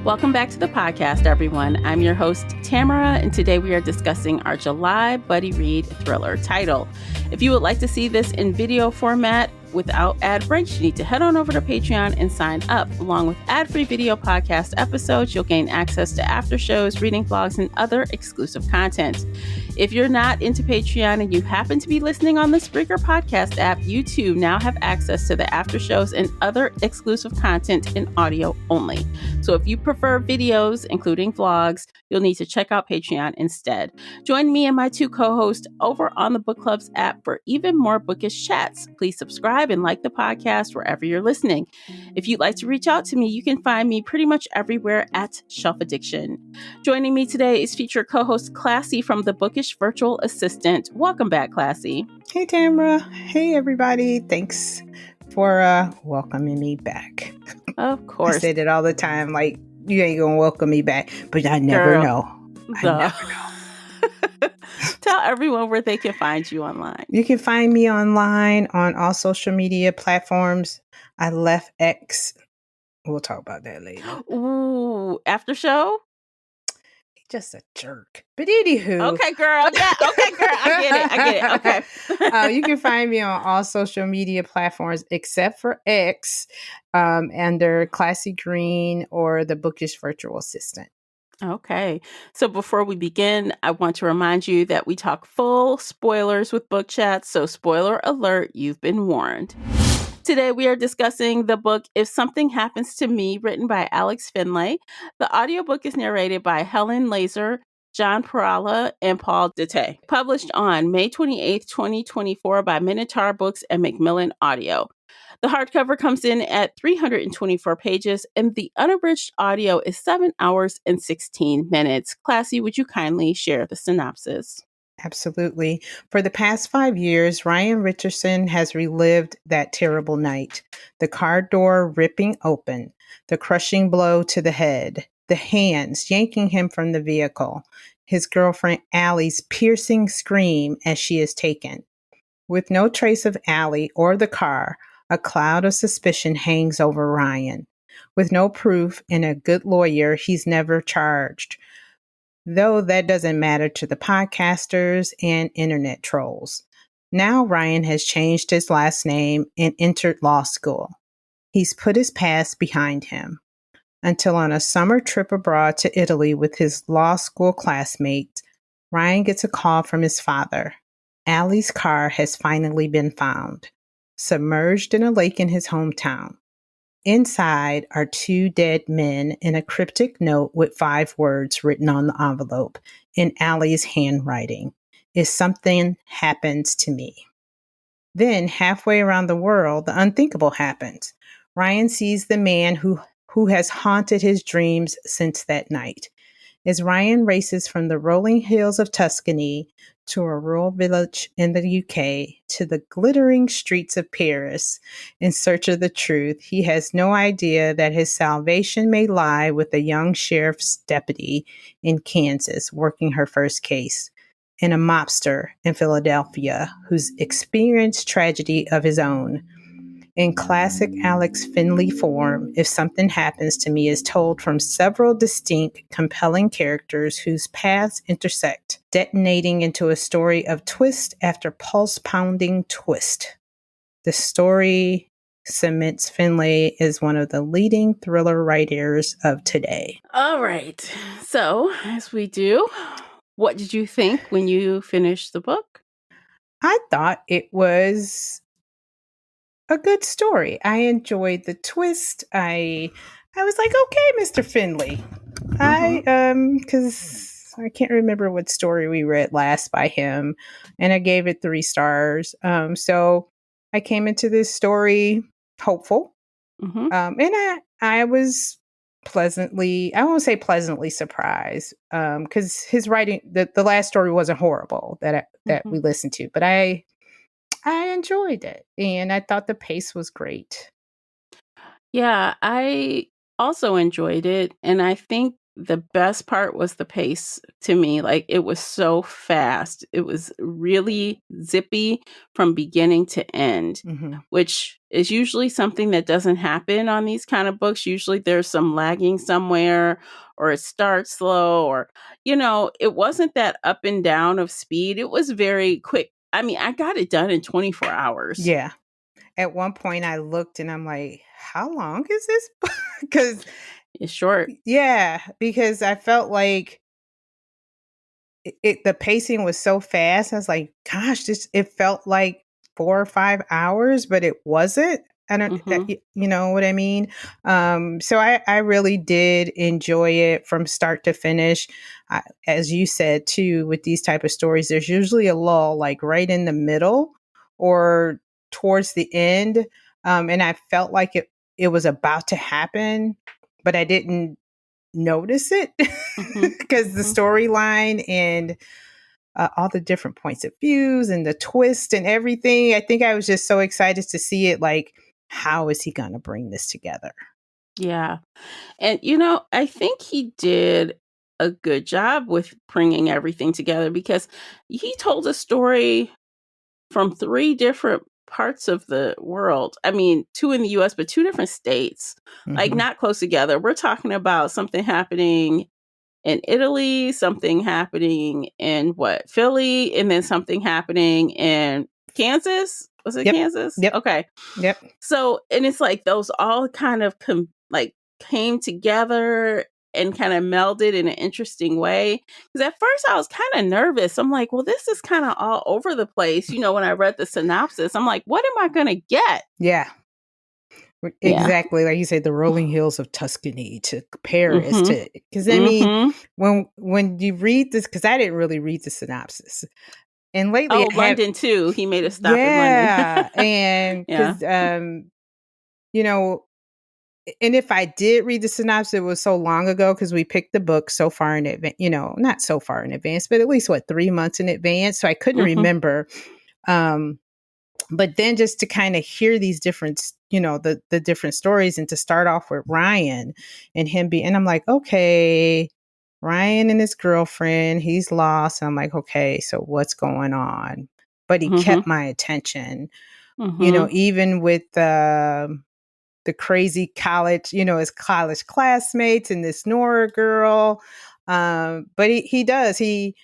Welcome back to the podcast, everyone. I'm your host, Tamara, and today we are discussing our July buddy read thriller title. If you would like to see this in video format without ad breaks, you need to head on over to Patreon and sign up. Along with ad-free video podcast episodes, you'll gain access to after shows, reading vlogs, and other exclusive content. If you're not into Patreon and you happen to be listening on the Spreaker podcast app, you too now have access to the after shows and other exclusive content in audio only. So if you prefer videos, including vlogs, you'll need to check out Patreon instead. Join me and my two co-hosts over on the Book Club's app for even more bookish chats. Please subscribe and like the podcast wherever you're listening. If you'd like to reach out to me, you can find me pretty much everywhere at Shelf Addiction. Joining me today is featured co-host Classy from the Bookish Virtual Assistant. Welcome back, Classy. Hey, Tamara. Hey, everybody. Thanks for welcoming me back. Of course. I say it all the time, like, you ain't gonna welcome me back, but I never know. I never know. Tell everyone where they can find you online. You can find me online on all social media platforms. I left X. We'll talk about that later. Ooh, after show? Just a jerk. But anywho. Okay, girl. Yeah, okay, girl. I get it. Okay. You can find me on all social media platforms except for X, under Classy Green or the Bookish Virtual Assistant. Okay. So before we begin, I want to remind you that we talk full spoilers with book chats. So spoiler alert, you've been warned. Today, we are discussing the book If Something Happens to Me, written by Alex Finlay. The audiobook is narrated by Helen Laser, John Perala, and Paul Dete. Published on May 28th, 2024 by Minotaur Books and Macmillan Audio. The hardcover comes in at 324 pages, and the unabridged audio is 7 hours and 16 minutes. Classy, would you kindly share the synopsis? Absolutely. For the past 5 years, Ryan Richardson has relived that terrible night. The car door ripping open, the crushing blow to the head, the hands yanking him from the vehicle, his girlfriend Allie's piercing scream as she is taken. With no trace of Allie or the car, a cloud of suspicion hangs over Ryan. With no proof and a good lawyer, he's never charged. Though that doesn't matter to the podcasters and internet trolls. Now Ryan has changed his last name and entered law school. He's put his past behind him. Until on a summer trip abroad to Italy with his law school classmates, Ryan gets a call from his father. Allie's car has finally been found, submerged in a lake in his hometown. Inside are 2 dead men and a cryptic note with 5 words written on the envelope in Allie's handwriting. If something happens to me. Then, halfway around the world, the unthinkable happens. Ryan sees the man who has haunted his dreams since that night. As Ryan races from the rolling hills of Tuscany to a rural village in the UK to the glittering streets of Paris in search of the truth, he has no idea that his salvation may lie with a young sheriff's deputy in Kansas working her first case, and a mobster in Philadelphia who's experienced tragedy of his own. In classic Alex Finlay form, If Something Happens to Me is told from several distinct, compelling characters whose paths intersect, detonating into a story of twist after pulse-pounding twist. The story cements Finlay as one of the leading thriller writers of today. All right. So, as we do, what did you think when you finished the book? I thought it was a good story. I enjoyed the twist. I was like, okay, Mr. Finlay. Because I can't remember what story we read last by him, and I gave it 3 stars. So I came into this story hopeful, and I was pleasantly, I won't say pleasantly surprised, because his writing, the last story wasn't horrible that we listened to, but I enjoyed it, and I thought the pace was great. Yeah, I also enjoyed it, and I think the best part was the pace to me. Like, it was so fast. It was really zippy from beginning to end, Mm-hmm. which is usually something that doesn't happen on these kind of books. Usually there's some lagging somewhere, or it starts slow, or, it wasn't that up and down of speed. It was very quick. I mean, I got it done in 24 hours. Yeah. At one point, I looked and I'm like, how long is this? Because, It's short. yeah, because I felt like the pacing was so fast. I was like, gosh, it felt like 4 or 5 hours, but it wasn't. I don't, Hmm. you know what I mean? So I really did enjoy it from start to finish. As you said too, with these type of stories, there's usually a lull, like right in the middle or towards the end. And I felt like it was about to happen, but I didn't notice it Hmm. because the Hmm. storyline and all the different points of views and the twist and everything. I think I was just so excited to see it. Like, how is he going to bring this together? Yeah. And, I think he did a good job with bringing everything together, because he told a story from three different parts of the world. I mean, two in the US, but two different states, like Mm-hmm. not close together. We're talking about something happening in Italy, something happening in Philly, and then something happening in Kansas. Was it Yep. Kansas? Yep. Okay. Yep. So, and it's like those all kind of like came together and kind of melded in an interesting way. Because at first I was kind of nervous. I'm like, well, this is kind of all over the place. When I read the synopsis, I'm like, what am I going to get? Yeah. Yeah. Exactly. Like you said, the rolling hills of Tuscany to Paris Mm-hmm. to, because I mean, Mm-hmm. when you read this, because I didn't really read the synopsis, and lately Oh, I have, London too. He made a stop in London. yeah, and Yeah. because you know, and if I did read the synopsis, it was so long ago because we picked the book so far in advance, not so far in advance, but at least 3 months in advance. So I couldn't Mm-hmm. remember. Um, but then just to kind of hear these different, the different stories, and to start off with Ryan and and I'm like, okay, Ryan and his girlfriend, he's lost. And I'm like, okay, so what's going on? But he Mm-hmm. kept my attention, Mm-hmm. even with the crazy college, his college classmates and this Nora girl. But he does. He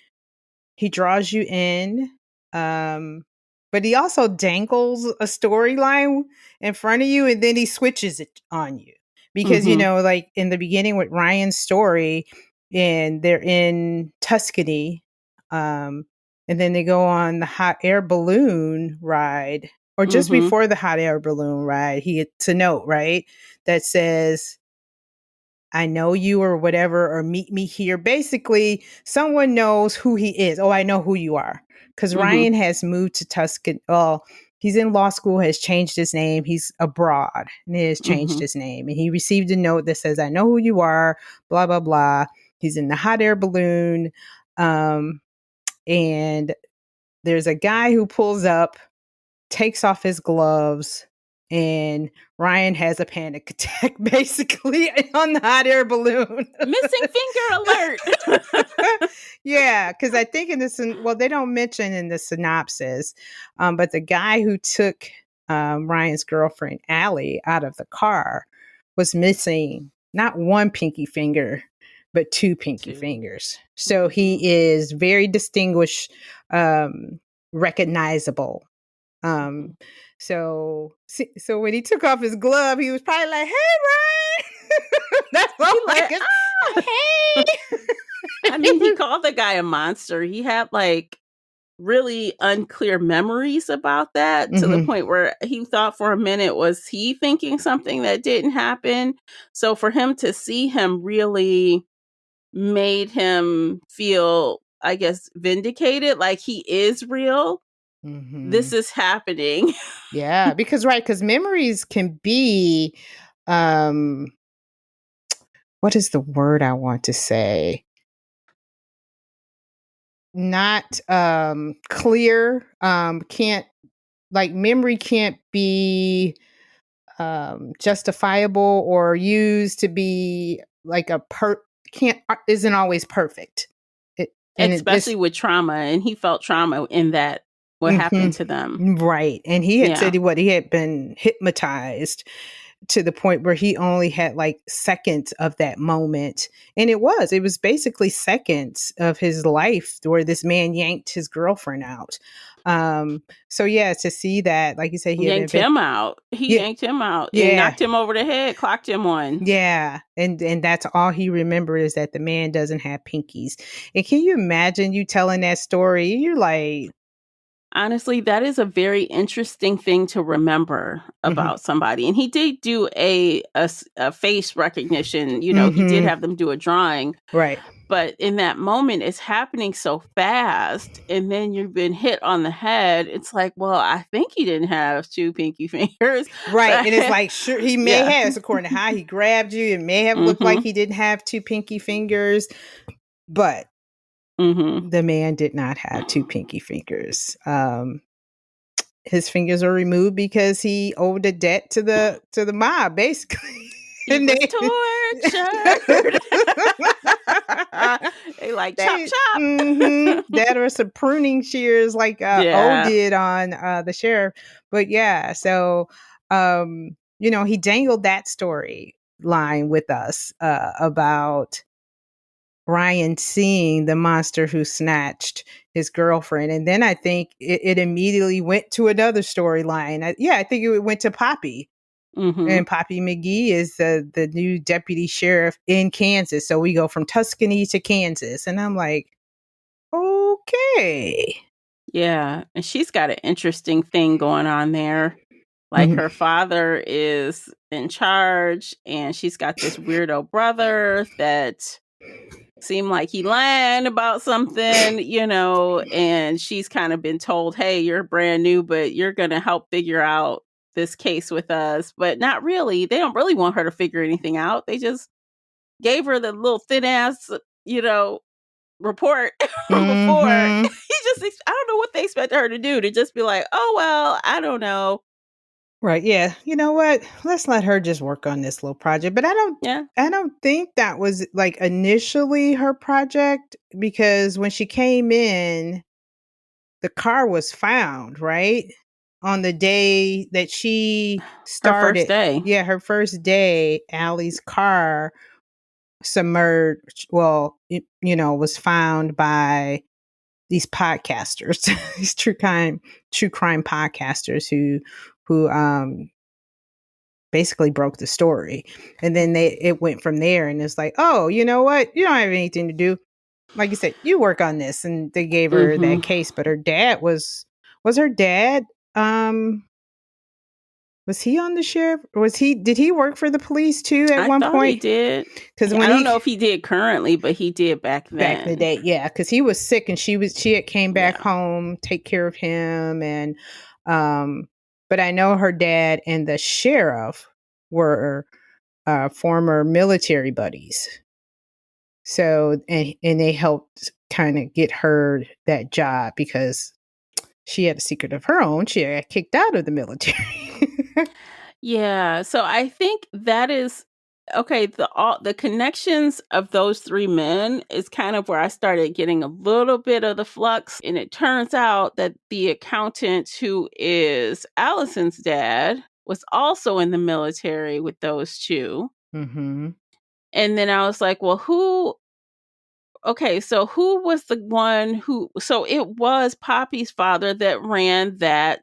draws you in. Um, but he also dangles a storyline in front of you and then he switches it on you. Because, Mm-hmm. like in the beginning with Ryan's story, and they're in Tuscany, and then they go on the hot air balloon ride, or just Mm-hmm. before the hot air balloon ride, he gets a note, right? That says, I know you, or whatever, or meet me here. Basically, someone knows who he is. Oh, I know who you are. Because Mm-hmm. Ryan has moved to Tuscany. Well, he's in law school, has changed his name. He's abroad and he has changed Mm-hmm. his name. And he received a note that says, I know who you are, blah, blah, blah. He's in the hot air balloon. Um, and there's a guy who pulls up, takes off his gloves, and Ryan has a panic attack basically on the hot air balloon. Missing finger alert. Yeah, because I think well, they don't mention in the synopsis, but the guy who took Ryan's girlfriend Allie out of the car was missing not one pinky finger, but two pinky Two. fingers. So Mm-hmm. he is very distinguished, recognizable. Mm-hmm. So when he took off his glove, he was probably like, "Hey, Ryan!" That's all He I let could. Hey. I mean, he called the guy a monster. He had like really unclear memories about that, to the Hmm. point where he thought for a minute, was he thinking something that didn't happen? So for him to see him really made him feel, I guess, vindicated, like he is real. This Hmm. is happening. Yeah, because memories can be, um, what is the word I want to say? Not clear. Can't Like memory can't be justifiable or used to be like isn't always perfect. Especially with trauma, and he felt trauma in that what happened to them. Right. And he had said he had been hypnotized to the point where he only had like seconds of that moment. And it was basically seconds of his life where this man yanked his girlfriend out. So yeah, to see that, like you said, he yanked him out. He yanked him out and knocked him over the head, clocked him one. Yeah. And that's all he remembered is that the man doesn't have pinkies. And can you imagine you telling that story? You're like, honestly, that is a very interesting thing to remember about somebody. And he did do a face recognition. You know, he did have them do a drawing. Right. But in that moment, it's happening so fast. And then you've been hit on the head. It's like, well, I think he didn't have two pinky fingers. Right. And it's like, sure, he may have, according to how he grabbed you, it may have looked like he didn't have two pinky fingers. But the man did not have two pinky fingers. His fingers are removed because he owed a debt to the mob, basically. He was tortured. They like chop chop. That or some pruning shears like O did on the sheriff. But yeah, so you know, he dangled that storyline with us about Ryan seeing the monster who snatched his girlfriend. And then I think it immediately went to another storyline. I think it went to Poppy. And Poppy McGee is the new deputy sheriff in Kansas. So we go from Tuscany to Kansas. And I'm like, okay. Yeah. And she's got an interesting thing going on there. Like her father is in charge and she's got this weirdo brother that seemed like he lied about something, you know, and she's kind of been told, hey, you're brand new, but you're going to help figure out this case with us. But not really. They don't really want her to figure anything out. They just gave her the little thin ass, you know, report from before. I don't know what they expected her to do, to just be like, oh, well, I don't know. Right. Yeah. You know what? Let's let her just work on this little project. But I don't think that was like initially her project, because when she came in, the car was found, right? On the day that she started. Her first day. Yeah, her first day, Allie's car submerged. Well, you know, was found by these podcasters, these true crime podcasters who basically broke the story. And then it went from there, and it's like, oh, you know what? You don't have anything to do. Like you said, you work on this. And they gave her that case. But her dad was her dad, was he on the sheriff? Did he work for the police too at one point? He did. Because I don't know if he did currently, but he did back then. Back in the day, yeah. Because he was sick and she had came back home, take care of him. And but I know her dad and the sheriff were former military buddies. So, and they helped kind of get her that job because she had a secret of her own. She got kicked out of the military. Yeah. So I think that is okay. The connections of those three men is kind of where I started getting a little bit of the flux. And it turns out that the accountant who is Allison's dad was also in the military with those two. And then I was like, well, who was the one so it was Poppy's father that ran that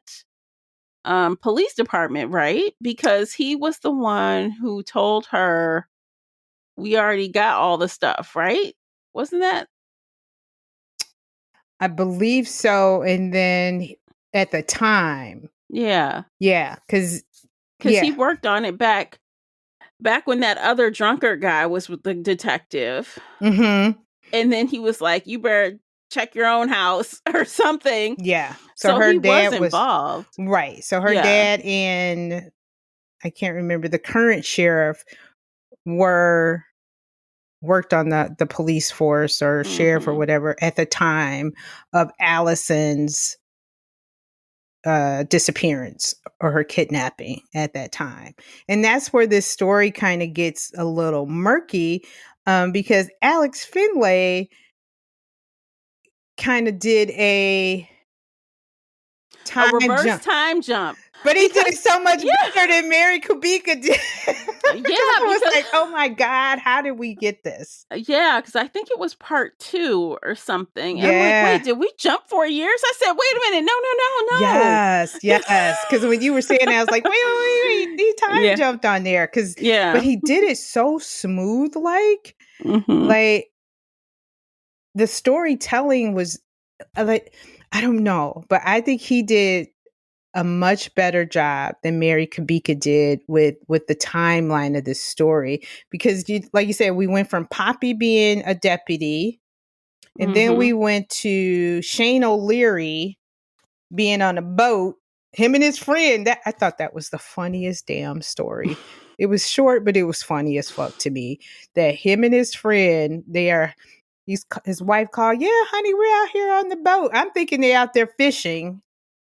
police department, right? Because he was the one who told her, we already got all the stuff, right? Wasn't that? I believe so. And then at the time. Yeah. Yeah. Because he worked on it back when that other drunkard guy was with the detective. And then he was like, you better check your own house or something. Yeah. So her dad was involved. Right. So her dad and I can't remember, the current sheriff worked on the police force or sheriff or whatever at the time of Allison's disappearance or her kidnapping at that time. And that's where this story kind of gets a little murky because Alex Finlay kind of did a time reverse jump. time jump. But he did it so much yeah, better than Mary Kubica did. yeah, I was because like, oh my God, how did we get this? yeah, because I think it was part 2 or something. And I'm like, Yeah. wait, did we jump 4 years? I said, wait a minute, Yes, no. yes. Because when you were saying that, I was like, wait. He time Yeah, jumped on there. But yeah. he did it so smooth, Mhm. like the storytelling was like, I don't know, but I think he did a much better job than Mary Kubica did with the timeline of this story because like you said, we went from Poppy being a deputy, and then we Mhm. went to Shane O'Leary being on a boat, him and his friend. That I thought that was the funniest damn story. It was short, but it was funny as fuck to me. That him and his friend, his wife called, yeah, honey, we're out here on the boat. I'm thinking they're out there fishing.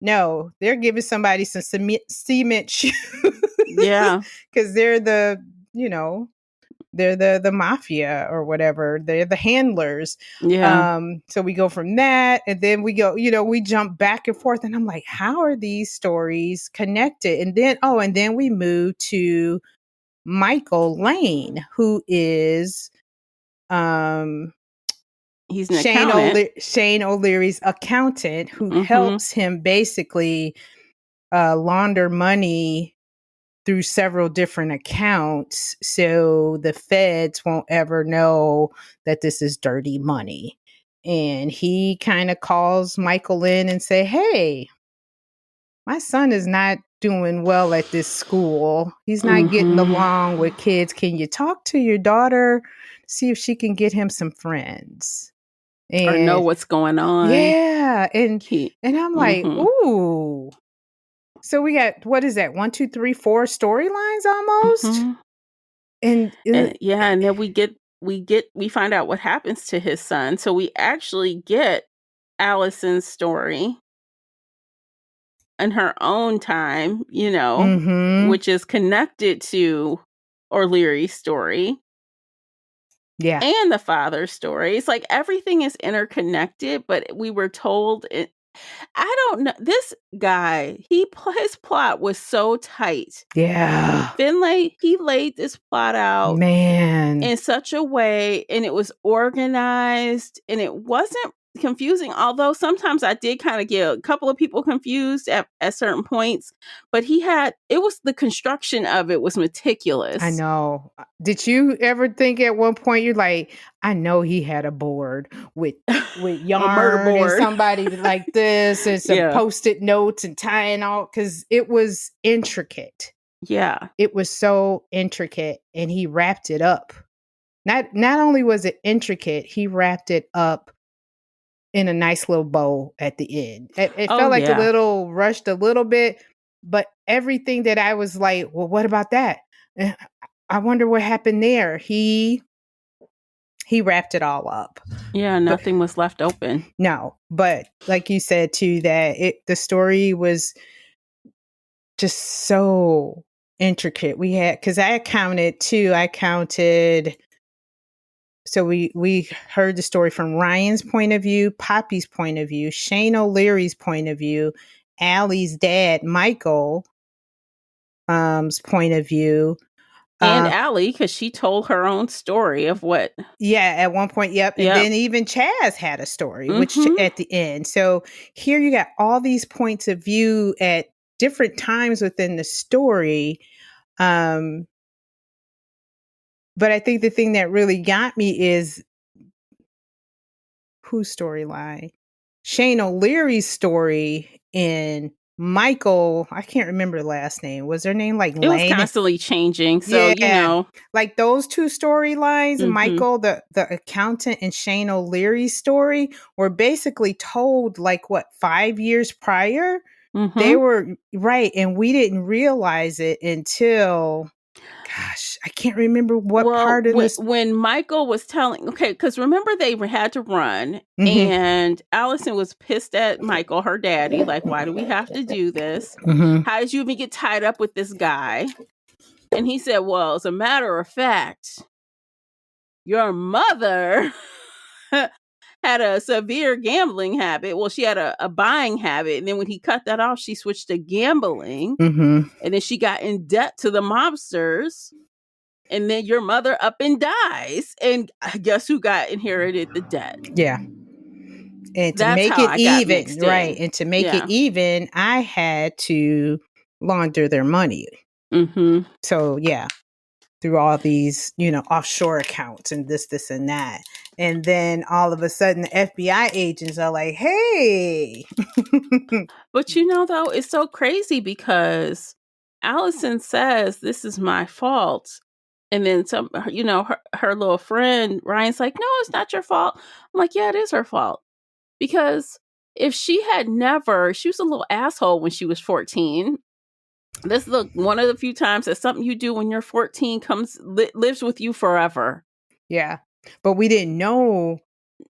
No, they're giving somebody some cement shoes Yeah, because you know, they're the mafia or whatever. They're the handlers. yeah. So we go from that, and then we go, we jump back and forth, and I'm like, how are these stories connected? And then we move to Michael Lane, who is um He's an accountant. Shane O'Leary's accountant, who Mhm. helps him basically launder money through several different accounts so the feds won't ever know that this is dirty money. And he kind of calls Michael in and say, hey, my son is not doing well at this school. He's not getting Mhm. along with kids. Can you talk to your daughter, see if she can get him some friends? Or know And what's going on. yeah, He and I'm like, Mhm. ooh. So we got, what is that? One, two, three, four storylines almost. Mhm. And And yeah, and then we find out what happens to his son. So we actually get Allison's story in her own time, mm-hmm. which is connected to O'Leary's story Yeah. and the father's story. It's like everything is interconnected, but we were told it. I don't know. This guy, his plot was so tight. Yeah. Finlay, he laid this plot out Man. in such a way, and it was organized, and it wasn't confusing, although sometimes I did kind of get a couple of people confused at certain points, but it was the construction of it was I meticulous. know. Did you ever think at one point you're like, I know he had a board with A murder yarn and board. somebody like this and some Yeah. post-it notes and tying all, because it was intricate. Yeah. It was so intricate, and he wrapped it up. Not only was it intricate, he wrapped it up in a nice little bow at the end. It Oh, felt like a yeah. little rushed a little bit, but everything that I was like, well, what about that? Eh, I wonder what happened there. He wrapped it all up. Yeah, But nothing was left open. no, but like you said too, that the story was just so intricate. We had, because I counted. So we heard the story from Ryan's point of view, Poppy's point of view, Shane O'Leary's point of view, Allie's dad, Michael, point of view. And Um, Allie, because she told her own story of what. yeah, at one point, yep. And Yep. then even Chaz had a story, which Mm-hmm. at the end. So here you got all these points of view at different times within the story. Um, but I think the thing that really got me is whose storyline? Shane O'Leary's story and Michael, I can't remember the last name. Was their name like It was Lane? constantly changing. So, Yeah. Like those two storylines, mm-hmm. Michael, the accountant, and Shane O'Leary's story were basically told like what, 5 years prior? They Mm-hmm. were right, and we didn't realize it until, gosh, I can't remember what Well, part in this. when Michael was telling, okay, because remember they had to run, Mhm. and Allison was pissed at Michael, her daddy, like, why do we have to do this? Mhm. How did you even get tied up with this guy? And he said, well, as a matter of fact, your mother had a severe gambling habit. Well, she had a buying habit. And then when he cut that off, she switched to gambling. Mm-hmm. And then she got in debt to the mobsters. And then your mother up and dies. And guess who got inherited the debt? Yeah. And to That's make how it I got even, mixed right? in. And to make it Yeah. even, I had to launder their money. Mm-hmm. So, yeah, through all these, offshore accounts and this, and that. And then all of a sudden, the FBI agents are like, hey. But though, it's so crazy because Allison says, this is my fault. And then her little friend, Ryan's like, no, it's not your fault. I'm like, yeah, it is her fault. Because if she was a little asshole when she was 14. This is one of the few times that something you do when you're 14 lives with you forever. Yeah. But we didn't know.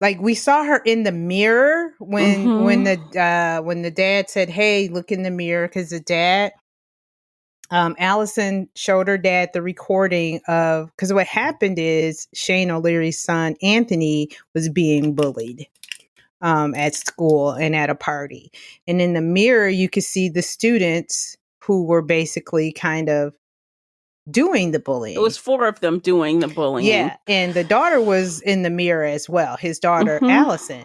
Like, we saw her in the mirror when the dad said, hey, look in the mirror, because the dad, Allison showed her dad the recording of, because what happened is Shane O'Leary's son Anthony was being bullied at school and at a party, and in the mirror you could see the students who were basically kind of doing the bullying. It was 4 of them doing the bullying. Yeah, and the daughter was in the mirror as well, his daughter Allison.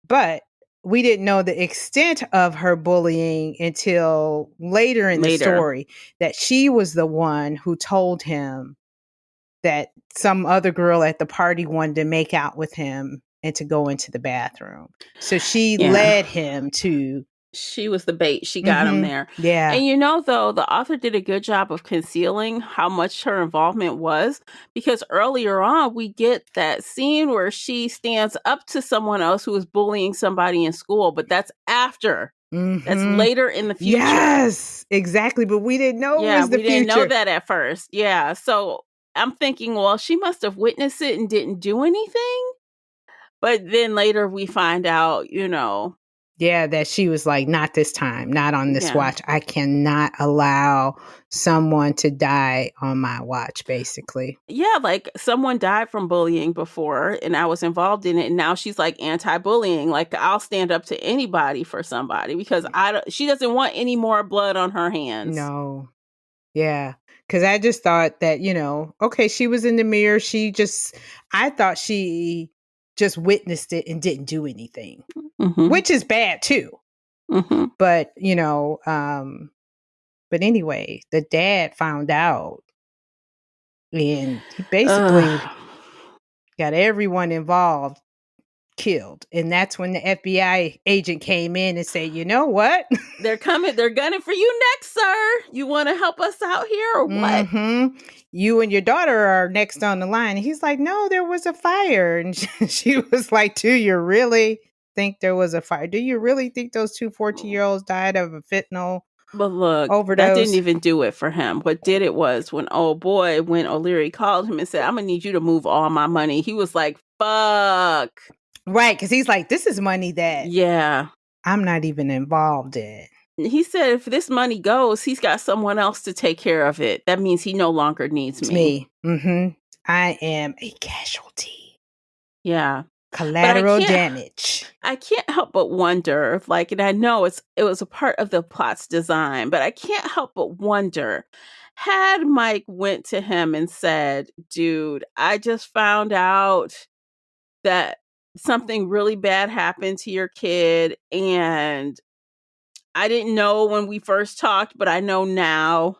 But we didn't know the extent of her bullying until later in the story, that she was the one who told him that some other girl at the party wanted to make out with him and to go into the bathroom. So she led him to... She was the bait. She got him there. Yeah. And though, the author did a good job of concealing how much her involvement was, because earlier on we get that scene where she stands up to someone else who is bullying somebody in school, but that's after. That's later in the future. Yes, exactly. But we didn't know it was the future. We didn't know that at first. Yeah. So I'm thinking, well, she must have witnessed it and didn't do anything. But then later we find out, yeah, that she was like, not this time, not on this watch. I cannot allow someone to die on my watch, basically. Yeah, like someone died from bullying before and I was involved in it. And now she's like anti-bullying. Like, I'll stand up to anybody for somebody, because she doesn't want any more blood on her hands. No. Yeah. Because I just thought that, okay, she was in the mirror. I thought she just witnessed it and didn't do anything, which is bad too. But, but anyway, the dad found out and he basically got everyone involved killed. And that's when the FBI agent came in and said, you know what? They're coming. They're gunning for you next, sir. You want to help us out here or what? You and your daughter are next on the line. And he's like, no, there was a fire. And she was like, do you really think there was a fire? Do you really think those 2 14-year-olds died of a fentanyl overdose? That didn't even do it for him. What did it was when O'Leary called him and said, I'm going to need you to move all my money. He was like, fuck. Right, because he's like, this is money that I'm not even involved in. He said if this money goes, he's got someone else to take care of it. That means he no longer needs me. I am a casualty. Yeah. Collateral damage. I can't help but wonder, and I know it was a part of the plot's design, but I can't help but wonder, had Mike went to him and said, dude, I just found out that something really bad happened to your kid, and I didn't know when we first talked, but I know now.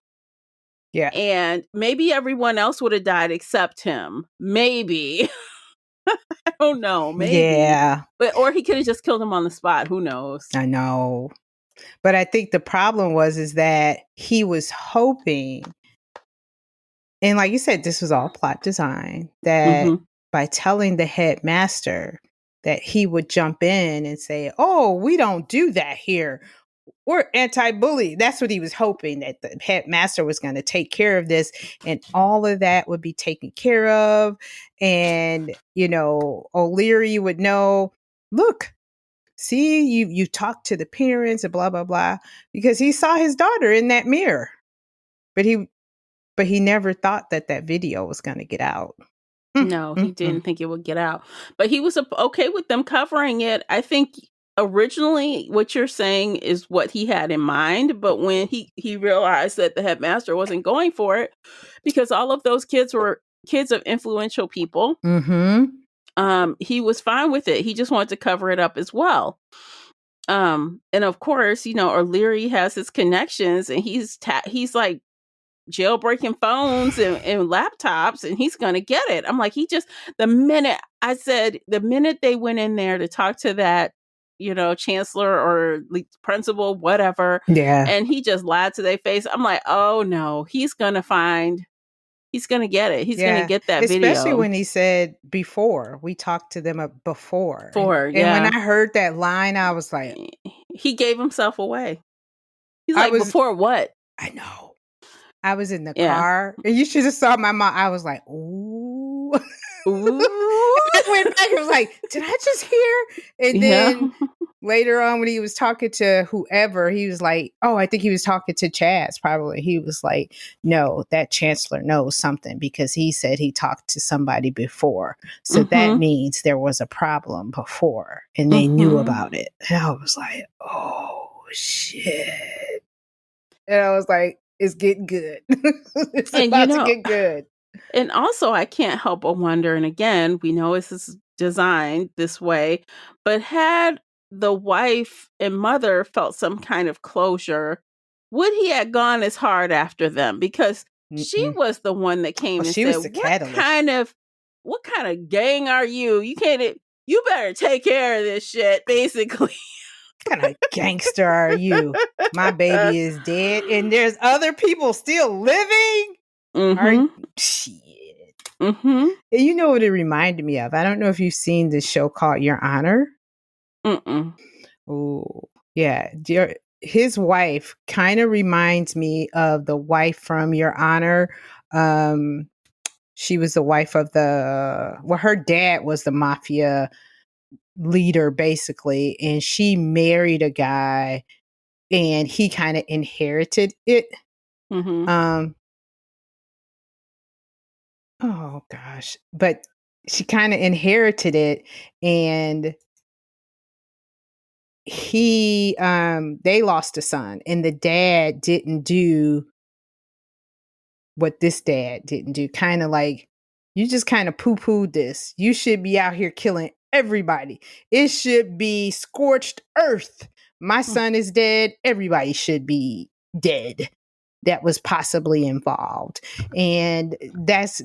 Yeah. And maybe everyone else would have died except him. Maybe. I don't know. Maybe. Yeah. Or he could have just killed him on the spot. Who knows? I know. But I think the problem is that he was hoping, and like you said, this was all plot design, that by telling the headmaster that he would jump in and say, oh, we don't do that here. We're anti-bully. That's what he was hoping, that the headmaster was going to take care of this and all of that would be taken care of. And, O'Leary would know, look, see, you talked to the parents and blah, blah, blah, because he saw his daughter in that mirror. But he never thought that video was going to get out. No, he didn't think it would get out. But he was okay with them covering it. I think originally what you're saying is what he had in mind, but when he realized that the headmaster wasn't going for it, because all of those kids were kids of influential people, he was fine with it. He just wanted to cover it up as well. And of course, O'Leary has his connections, and he's like jailbreaking phones and laptops, and he's gonna get it. I'm like, the minute they went in there to talk to that, chancellor or principal, whatever, and he just lied to their face, I'm like, oh no, he's gonna get it. He's gonna get that video. Especially when he said before. We talked to them before. And yeah. when I heard that line, I was like, he gave himself away. He's like, before what? I know. I was in the car, and you should have saw my mom. I was like, ooh. I went back and was like, did I just hear? And then later on, when he was talking to whoever, he was like, oh, I think he was talking to Chaz, probably. He was like, no, that chancellor knows something because he said he talked to somebody before. So that means there was a problem before, and they knew about it. And I was like, oh, shit. And I was like, it's getting good. It's about to get good. And also, I can't help but wonder, and again, we know this is designed this way, but had the wife and mother felt some kind of closure, would he have gone as hard after them? Because she was the one that came and said, what kind of gang are you? You better take care of this shit, basically. What kind of gangster are you? My baby is dead, and there's other people still living. Shit. And you know what it reminded me of? I don't know if you've seen this show called Your Honor. Oh, yeah. His wife kind of reminds me of the wife from Your Honor. She was the wife of her dad was the mafia leader, basically, and she married a guy, and he kind of inherited it. Oh gosh. But she kind of inherited it, and they lost a son, and the dad didn't do what this dad didn't do. Kind of like, you just kind of poo-pooed this. You should be out here killing everybody. It should be scorched earth. My son is dead. Everybody should be dead that was possibly involved. And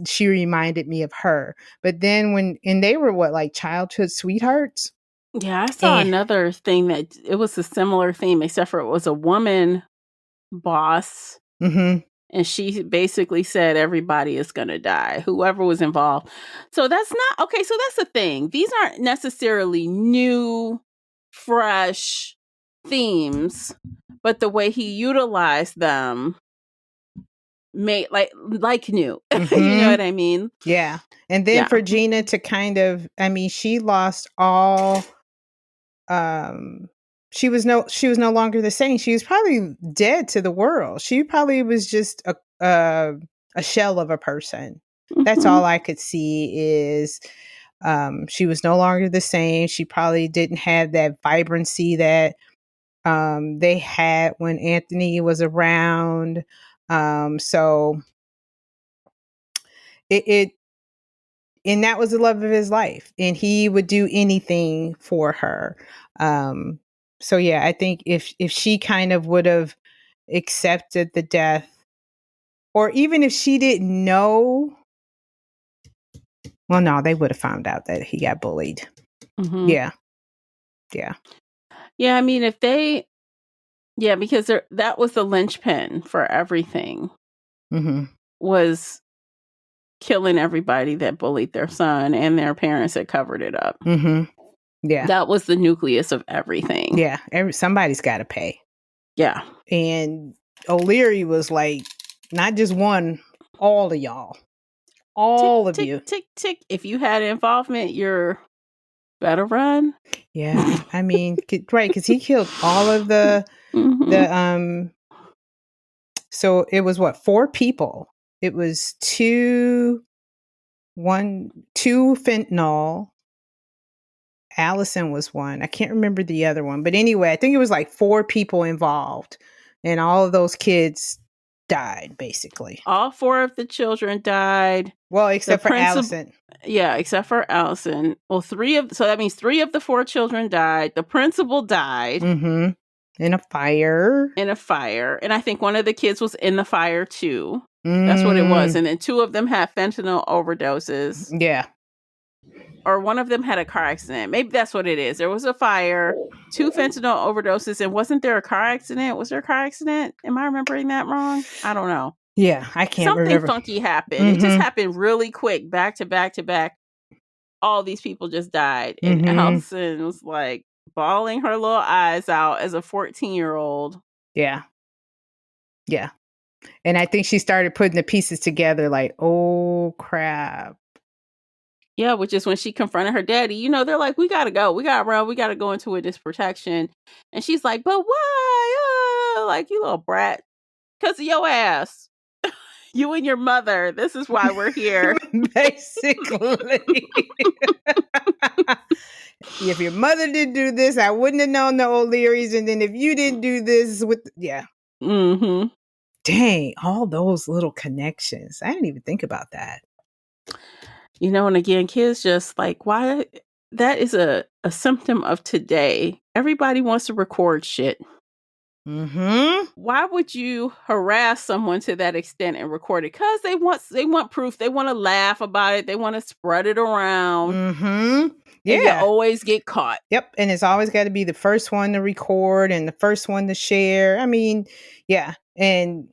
she reminded me of her. But then and they were like childhood sweethearts. Yeah, I saw another thing that it was a similar theme, except for it was a woman boss. And she basically said everybody is going to die, whoever was involved. So that's not okay. So that's the thing. These aren't necessarily new, fresh themes, but the way he utilized them made like new. You know what I mean? Yeah. And then for Gina to kind of, she lost all. She was no longer the same. She was probably dead to the world. She probably was just a shell of a person. That's all I could see is she was no longer the same. She probably didn't have that vibrancy that they had when Anthony was around. So and that was the love of his life, and he would do anything for her. So yeah, I think if she kind of would have accepted the death, or even if she didn't know, well, no, they would have found out that he got bullied. Yeah. I mean, because that was the linchpin for everything. Was killing everybody that bullied their son, and their parents that covered it up. Yeah, that was the nucleus of everything. Yeah, somebody's got to pay. Yeah, and O'Leary was like, not just one, all of y'all, all of you. Tick, tick. If you had involvement, you're better run. Yeah, I mean, right, because he killed all of the So it was 4 people. It was 2 two fentanyl. Allison was one. I can't remember the other one. But anyway, I think it was like 4 people involved. And all of those kids died, basically. All 4 of the children died. Well, except for Allison. Yeah, except for Allison. Well, so that means 3 of the 4 children died. The principal died. Mm-hmm. In a fire. And I think one of the kids was in the fire too. That's what it was. And then 2 of them had fentanyl overdoses. Yeah. Or one of them had a car accident. Maybe that's what it is. There was a fire, 2 fentanyl overdoses, and wasn't there a car accident? Was there a car accident? Am I remembering that wrong? I don't know. Yeah, I can't remember. Something funky happened. Mm-hmm. It just happened really quick, back to back to back. All these people just died. And Allison was like bawling her little eyes out as a 14-year-old. Yeah. Yeah. And I think she started putting the pieces together like, oh, crap. Yeah, which is when she confronted her daddy. You know, they're like, we got to go. We got to run. We got to go into witness protection. And she's like, but why? Like, you little brat. Because of your ass. You and your mother. This is why we're here. Basically. If your mother didn't do this, I wouldn't have known the O'Learys. And then if you didn't do this yeah. Mm-hmm. Dang, all those little connections. I didn't even think about that. You know, and again, kids just like, why? That is a symptom of today. Everybody wants to record shit. Mm-hmm. Why would you harass someone to that extent and record it? Because they want proof. They want to laugh about it. They want to spread it around. Mm-hmm. Yeah. And you always get caught. Yep. And it's always got to be the first one to record and the first one to share. I mean, yeah. And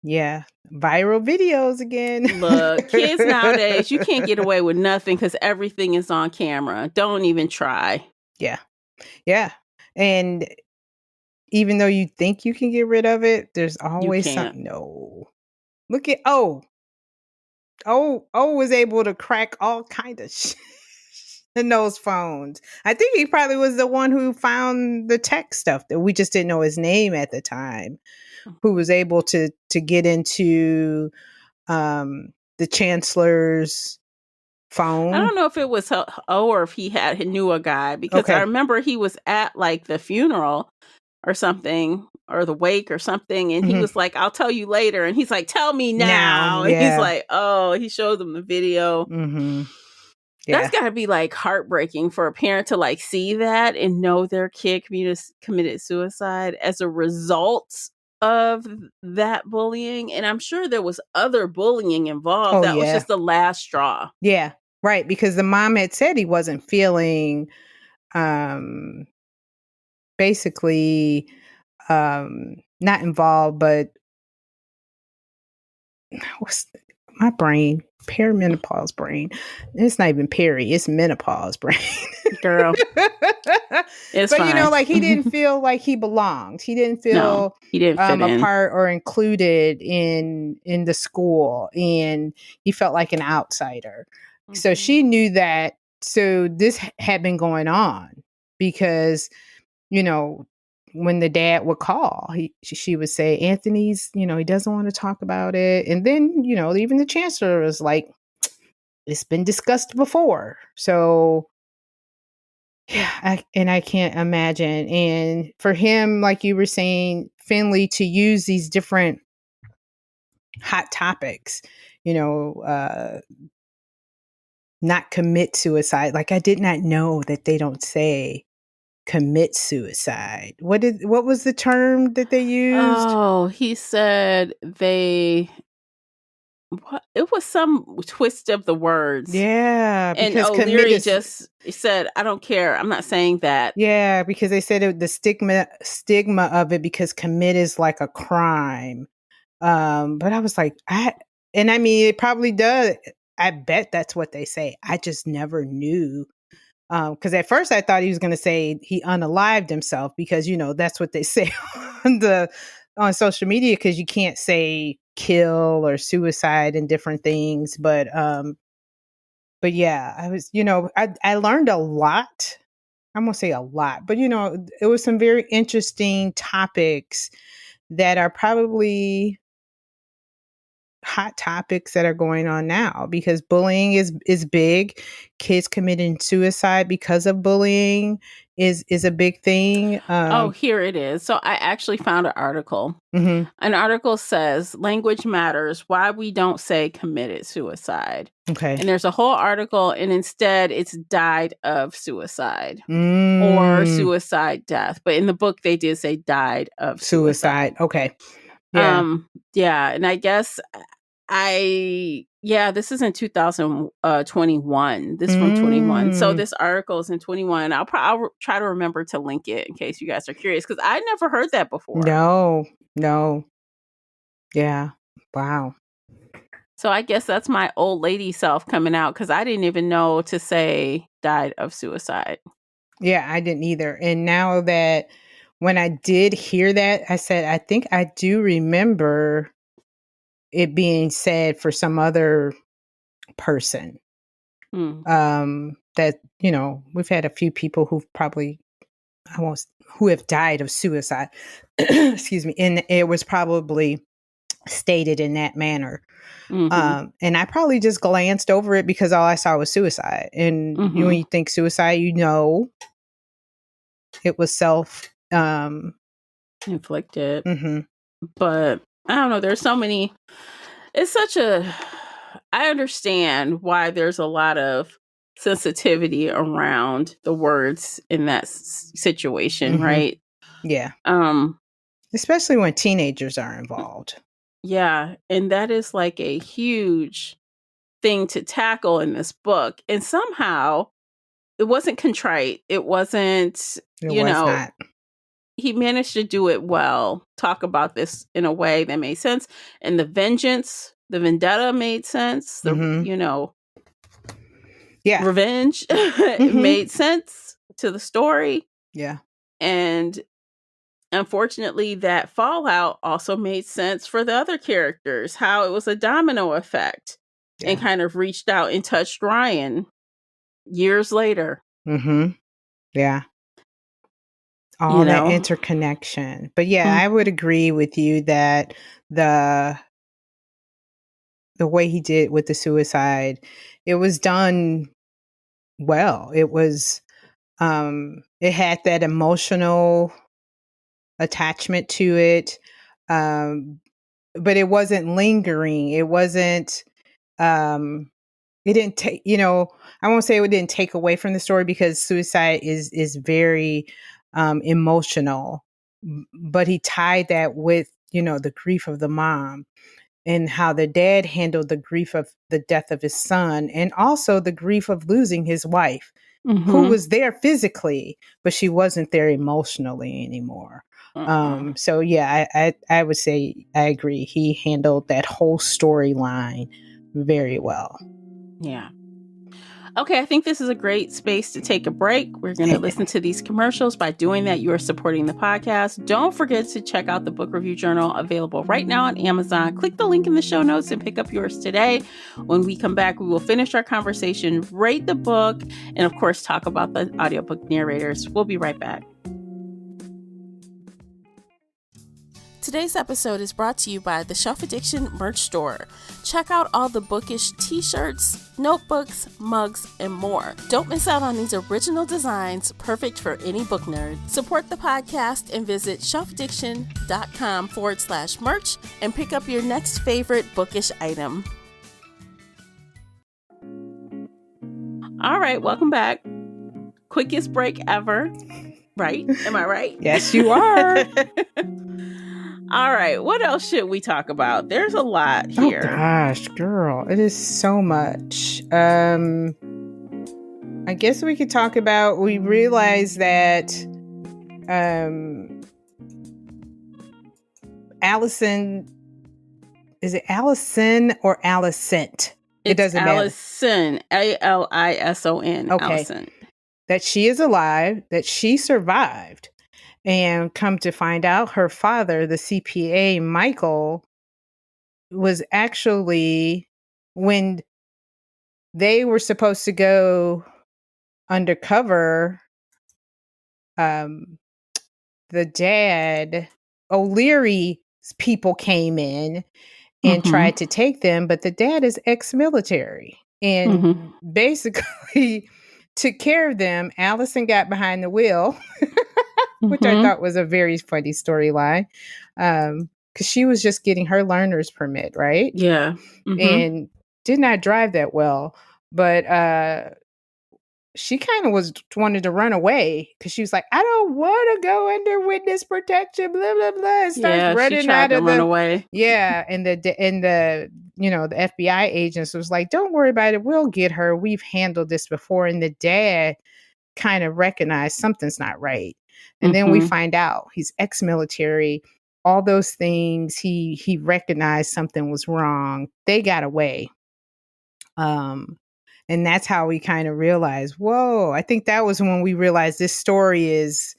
yeah. Viral videos again. Look, kids nowadays, you can't get away with nothing because everything is on camera. Don't even try. Yeah. Yeah. And even though you think you can get rid of it, there's always something. No. Look at was able to crack all kind of shit in those phones. I think he probably was the one who found the tech stuff that we just didn't know his name at the time, who was able to get into the chancellor's phone. I don't know if it was or if he knew a guy, because I remember he was at like the funeral or something, or the wake or something, and he was like, I'll tell you later, and he's like, tell me now. Yeah. And he's like, oh, he showed them the video. Yeah. That's gotta be like heartbreaking for a parent to like see that and know their kid committed suicide as a result of that bullying. And I'm sure there was other bullying involved. That was just the last straw. Yeah, right. Because the mom had said he wasn't feeling basically not involved, but what's my brain? Perimenopause brain. It's not even peri, it's menopause brain. Girl. It's but fine. You know, like he didn't feel like he belonged. He didn't feel he didn't fit a part or included in the school, and he felt like an outsider. So she knew that. So this had been going on because, you know, when the dad would call, she would say, Anthony's, you know, he doesn't want to talk about it. And then, you know, even the chancellor was like, it's been discussed before. So, yeah, I can't imagine. And for him, like you were saying, Finlay, to use these different hot topics, you know, not commit suicide. Like, I did not know that they don't say commit suicide. What was the term that they used? Oh, he said it was some twist of the words. Yeah, because and O'Leary just said, I don't care. I'm not saying that. Yeah, because they said the stigma of it, because commit is like a crime. But I was like, I mean, it probably does. I bet that's what they say. I just never knew. Because at first I thought he was going to say he unalived himself, because, you know, that's what they say on social media, because you can't say kill or suicide and different things. But yeah, I was, you know, I learned a lot. I'm going to say a lot, but, you know, it was some very interesting topics that are probably hot topics that are going on now, because bullying is big. Kids committing suicide because of bullying is a big thing. Oh, here it is. So I actually found an article. Mhm. An article says language matters, why we don't say committed suicide. Okay. And there's a whole article, and instead it's died of suicide or Mm, suicide death. But in the book, they did say died of suicide. suicide. Okay. Yeah. Yeah. And I guess this is in 2021. This from 21. So Mm. this article is in 21. I'll try to remember to link it in case you guys are curious, because I never heard that before. No. Yeah. Wow. So I guess that's my old lady self coming out, because I didn't even know to say died of suicide. Yeah, I didn't either. And now that when I did hear that, I said, I think I do remember it being said for some other person. That, we've had a few people who've probably who have died of suicide. Excuse me. And it was probably stated in that manner. And I probably just glanced over it because all I saw was suicide. And when you think suicide, it was self inflicted. Mm-hmm. But I don't know. There's so many. It's such a. I understand why there's a lot of sensitivity around the words in that situation, right? Yeah. Um, Especially when teenagers are involved. Yeah, and that is like a huge thing to tackle in this book. And somehow it wasn't contrite. It wasn't, Not. He managed to do it well, talk about this in a way that made sense. And the vendetta made sense. Yeah. Revenge it made sense to the story. Yeah. And unfortunately, that fallout also made sense for the other characters, how it was a domino effect and kind of reached out and touched Ryan years later. Yeah. All that interconnection. But yeah, I would agree with you that the way he did with the suicide, it was done well. It was it had that emotional attachment to it. But it wasn't lingering. It wasn't it didn't take, I won't say it didn't take away from the story, because suicide is very emotional. But he tied that with, the grief of the mom, and how the dad handled the grief of the death of his son, and also the grief of losing his wife, who was there physically, but she wasn't there emotionally anymore. So yeah, I would say I agree. He handled that whole storyline very well. Yeah. Okay, I think this is a great space to take a break. We're going to listen to these commercials. By doing that, you are supporting the podcast. Don't forget to check out the book review journal, available right now on Amazon. Click the link in the show notes and pick up yours today. When we come back, we will finish our conversation, rate the book, and of course, talk about the audiobook narrators. We'll be right back. Today's episode is brought to you by the Shelf Addiction merch store. Check out all the bookish t-shirts, notebooks, mugs, and more. Don't miss out on these original designs, perfect for any book nerd. Support the podcast and visit shelfaddiction.com/merch and pick up your next favorite bookish item. All right, welcome back. Quickest break ever, right? Am I right? Yes, you are. All right, what else should we talk about? There's a lot here. Oh gosh, girl, it is so much. I guess we could talk about, we realize that Allison, is it Allison or Alicent? It doesn't matter. Allison, Alison. Okay. Allison. That she is alive, that she survived. And come to find out, her father, the CPA, Michael, was actually, when they were supposed to go undercover, the dad, O'Leary's people came in and tried to take them, but the dad is ex-military and basically took care of them. Allison got behind the wheel, which I thought was a very funny storyline, because she was just getting her learner's permit, right? Yeah. And did not drive that well, but she kind of wanted to run away because she was like, I don't want to go under witness protection, blah blah blah. And starts running she tried out to of run away. Yeah, and the the FBI agents was like, don't worry about it, we'll get her. We've handled this before. And the dad kind of recognized something's not right, and then we find out he's ex-military. All those things, he recognized something was wrong. They got away. And that's how we kind of realized, whoa, I think that was when we realized this story is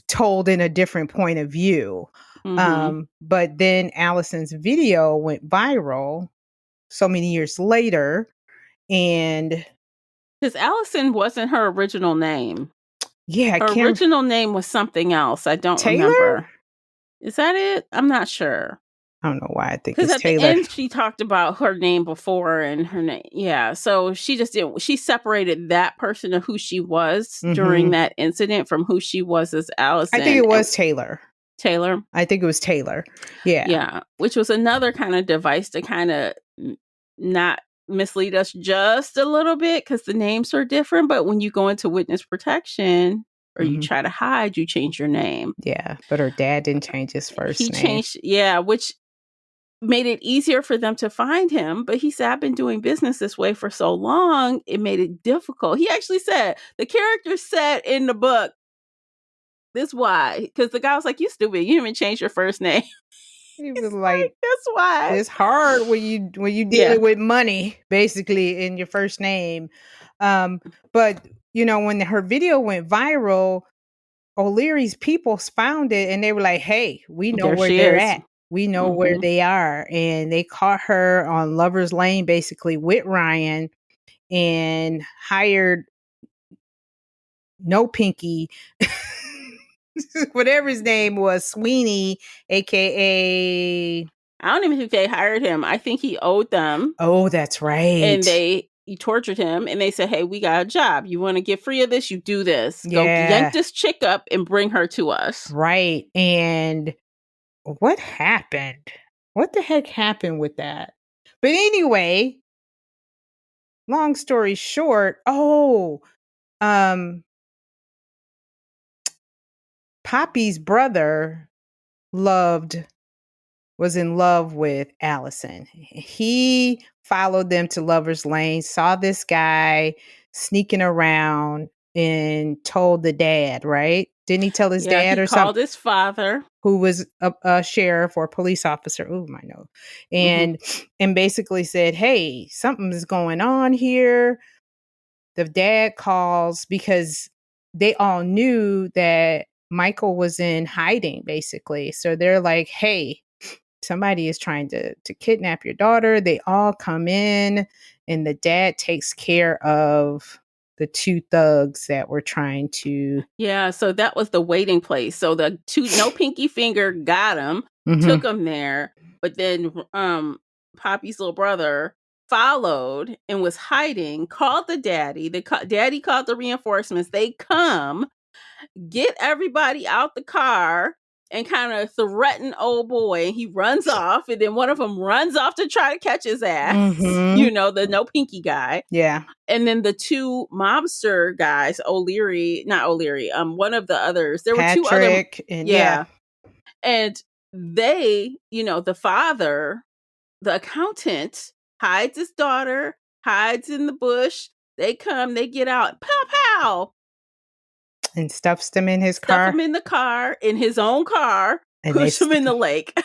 told in a different point of view. But then Allison's video went viral so many years later, and because Allison wasn't her original name. Yeah, her original name was something else. I don't remember. Is that it? I'm not sure. I don't know why I think because it's at Taylor. the end she talked about her name before and her name. Yeah, so she just didn't. She separated that person of who she was during that incident from who she was as Allison. I think it was Taylor. Taylor. I think it was Taylor. Yeah. Yeah, which was another kind of device to kind of not mislead us just a little bit because the names are different. But when you go into witness protection or you try to hide, you change your name. Yeah, but her dad didn't change his first name. He changed, yeah, which made it easier for them to find him. But he said, I've been doing business this way for so long, it made it difficult. He actually said, the character said in the book, this why, because the guy was like, you stupid, you didn't even change your first name. He was like, that's why. It's hard when you deal with money, basically, in your first name. But when her video went viral, O'Leary's people found it and they were like, hey, we know where they're at. We know where they are. And they caught her on Lover's Lane, basically, with Ryan, and hired No Pinky, whatever his name was, Sweeney, aka... I don't even think they hired him. I think he owed them. Oh, that's right. And he tortured him and they said, hey, we got a job. You want to get free of this? You do this. Go yank this chick up and bring her to us. Right. And what happened? What the heck happened with that? But anyway, long story short, Poppy's brother was in love with Allison. He followed them to Lover's Lane, saw this guy sneaking around, and told the dad, right? Didn't he tell his dad or something? He called his father, who was a sheriff or a police officer. Oh, my nose. And basically said, hey, something is going on here. The dad calls because they all knew that Michael was in hiding, basically. So they're like, hey, somebody is trying to kidnap your daughter. They all come in, and the dad takes care of the two thugs that were trying to... Yeah, so that was the waiting place. So the No Pinky Finger got him, took him there, but then Poppy's little brother followed and was hiding, called the daddy. Daddy called the reinforcements. They come, get everybody out the car, and kind of threaten old boy. And he runs off, and then one of them runs off to try to catch his ass. The No Pinky guy. Yeah. And then the two mobster guys, not O'Leary, one of the others. There were two other. And And they, the father, the accountant, hides his daughter, hides in the bush. They come, they get out, pow, pow. And stuffs them in his car. Stuff them in the car, in his own car, and push them in the lake.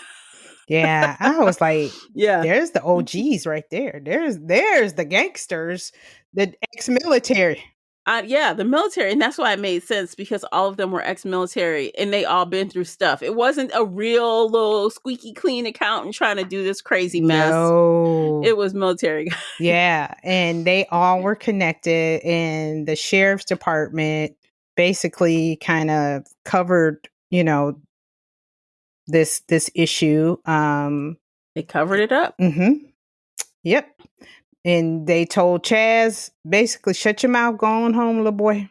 Yeah, I was like, there's the OGs right there. There's the gangsters, the ex-military. The military. And that's why it made sense, because all of them were ex-military and they all been through stuff. It wasn't a real little squeaky clean accountant trying to do this crazy mess. No. It was military guys. Yeah, and they all were connected, and the sheriff's department basically kind of covered, this issue. They covered it up. Mm-hmm. Yep. And they told Chaz, basically, shut your mouth, go on home, little boy.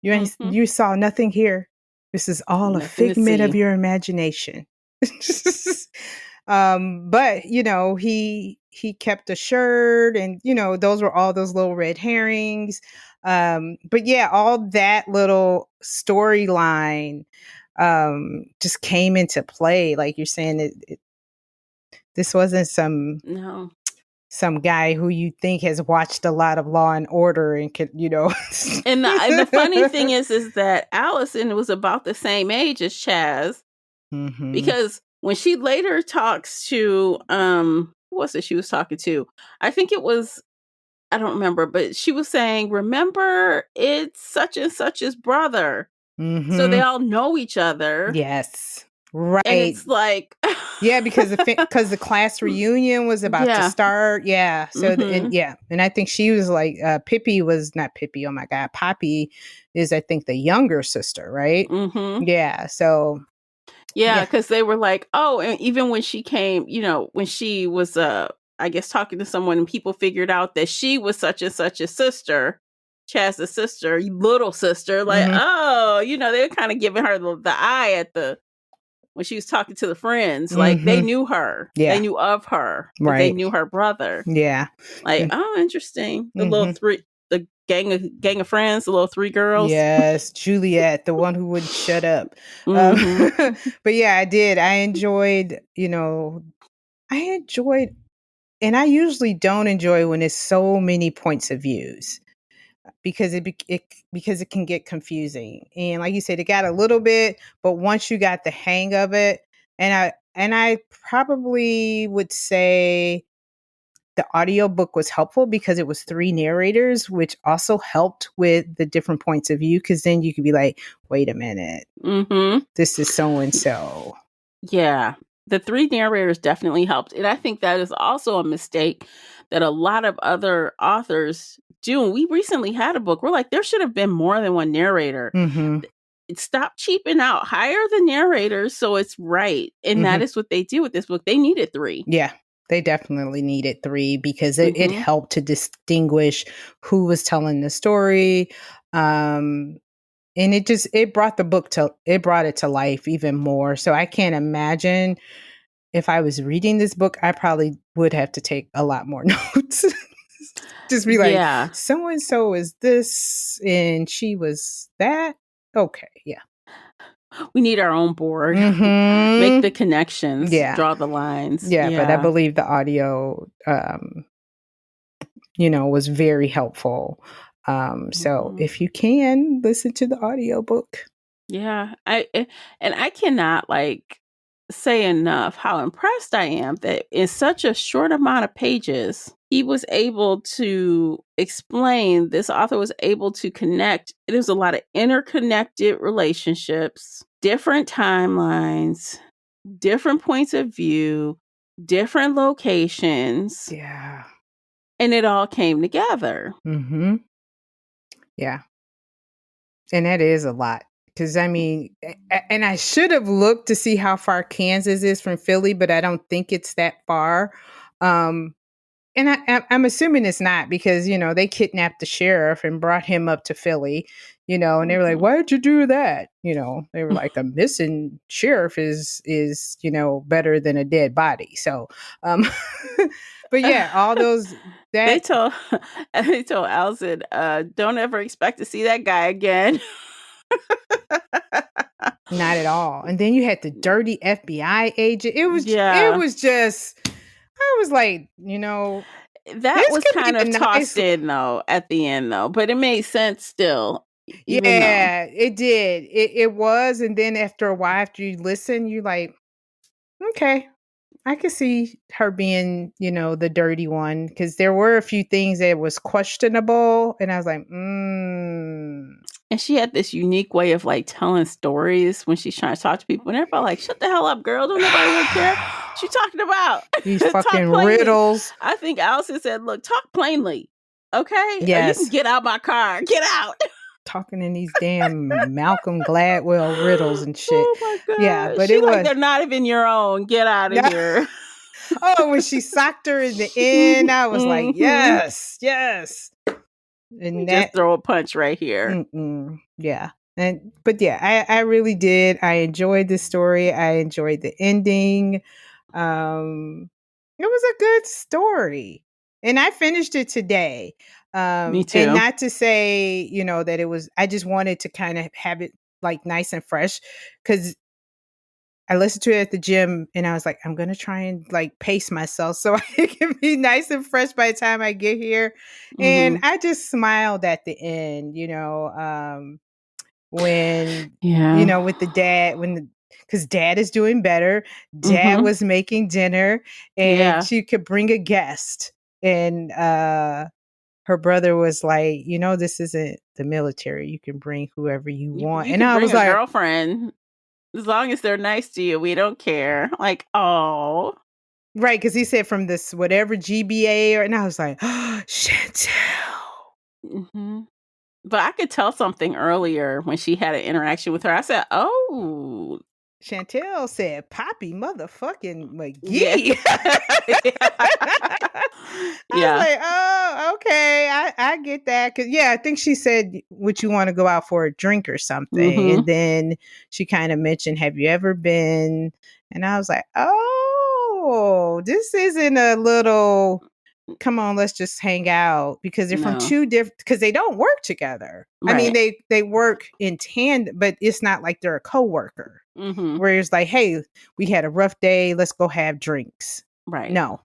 You saw nothing here. This is all a Nothing to figment of see. your imagination. But he kept a shirt, and those were all those little red herrings. But yeah, all that little storyline just came into play. Like you're saying, this wasn't No. some guy who you think has watched a lot of Law and Order and could, And the funny thing is that Allison was about the same age as Chaz, because when she later talks to who was it she was talking to? I think it was, I don't remember, but she was saying, remember, it's such and such's brother. So they all know each other. Yes. And Right. it's like, yeah, because the class reunion was about to start. Yeah. So and I think she was like Pippi was not Pippi. Oh my God, Poppy is I think the younger sister, right? Yeah. So yeah, because they were like, oh, and even when she came, when she was I guess talking to someone, and people figured out that she was such and such a sister, Chaz's sister, little sister, like, oh, they were kind of giving her the eye at when she was talking to the friends, like they knew her. Yeah. They knew of her, but they knew her brother. Yeah. Like, oh, interesting. The little the gang of friends, the little three girls. Yes, Juliet, the one who wouldn't shut up. But yeah, I did. I enjoyed, and I usually don't enjoy when there's so many points of views, because it can get confusing. And like you said, it got a little bit, but once you got the hang of it, and I probably would say the audiobook was helpful because it was 3 narrators, which also helped with the different points of view, because then you could be like, wait a minute, this is so and so. Yeah, the 3 narrators definitely helped. And I think that is also a mistake that a lot of other authors do. And we recently had a book. We're like, there should have been more than 1 narrator. Stop cheaping out. Hire the narrators so it's right. And that is what they do with this book. They needed 3. Yeah, they definitely needed 3 because it helped to distinguish who was telling the story. And it brought it to life even more. So I can't imagine if I was reading this book, I probably would have to take a lot more notes. Just be like, so and so is this, and she was that. Okay, yeah. We need our own board. Make the connections. Draw the lines. Yeah, but I believe the audio, was very helpful. So if you can listen to the audiobook. Yeah, I cannot say enough how impressed I am that in such a short amount of pages, he was able to explain, this author was able to connect. There's a lot of interconnected relationships, different timelines, different points of view, different locations. Yeah. And it all came together. Yeah. And that is a lot. Because, I mean, and I should have looked to see how far Kansas is from Philly, but I don't think it's that far. And I'm assuming it's not, because, they kidnapped the sheriff and brought him up to Philly, and they were like, why did you do that? They were like, a missing sheriff is better than a dead body. So, but yeah, all those. They told Allison, don't ever expect to see that guy again. Not at all. And then you had the dirty FBI agent. It was just, I was like, that was kind of tossed in though at the end though, but it made sense still. Yeah, it did. It was. And then after a while, after you listen, you're like, okay, I could see her being, the dirty one, because there were a few things that was questionable, and I was like, And she had this unique way of telling stories when she's trying to talk to people, and everybody like, shut the hell up, girl! Don't nobody want to care. What you talking about? These fucking riddles. I think Allison said, "Look, talk plainly, okay? Yes. You can get out my car. Get out." Talking in these damn Malcolm Gladwell riddles and shit. Oh my god! Yeah, but she they're not even your own. Get out of here. Oh, when she socked her in the end, I was like, yes, yes. And just throw a punch right here. Yeah. But yeah, I really did. I enjoyed the story. I enjoyed the ending. It was a good story. And I finished it today. Me And too. not to say, that it was, I just wanted to kind of have it like nice and fresh because I listened to it at the gym and I was like, I'm going to try and like pace myself so it can be nice and fresh by the time I get here. And I just smiled at the end, when, Yeah. with the dad, because dad is doing better. Dad was making dinner and Yeah. she could bring a guest. And her brother was like, this isn't the military. You can bring whoever you want. You And can I bring was a like, girlfriend as long as they're nice to you. We don't care. Like, oh. right, because he said from this whatever GBA, and I was like, Chantel. But I could tell something earlier when she had an interaction with her. I said, oh. Chantel said, Poppy motherfucking Yeah. McGee. I was Yeah. like, oh, okay. I get that. Cause I think she said, would you want to go out for a drink or something? And then she kind of mentioned, have you ever been? And I was like, oh, this isn't a little, come on, let's just hang out, because they're from two different, because they don't work together. I mean, they work in tandem, but it's not like they're a coworker. Where it's like, hey, we had a rough day, let's go have drinks. Right. No.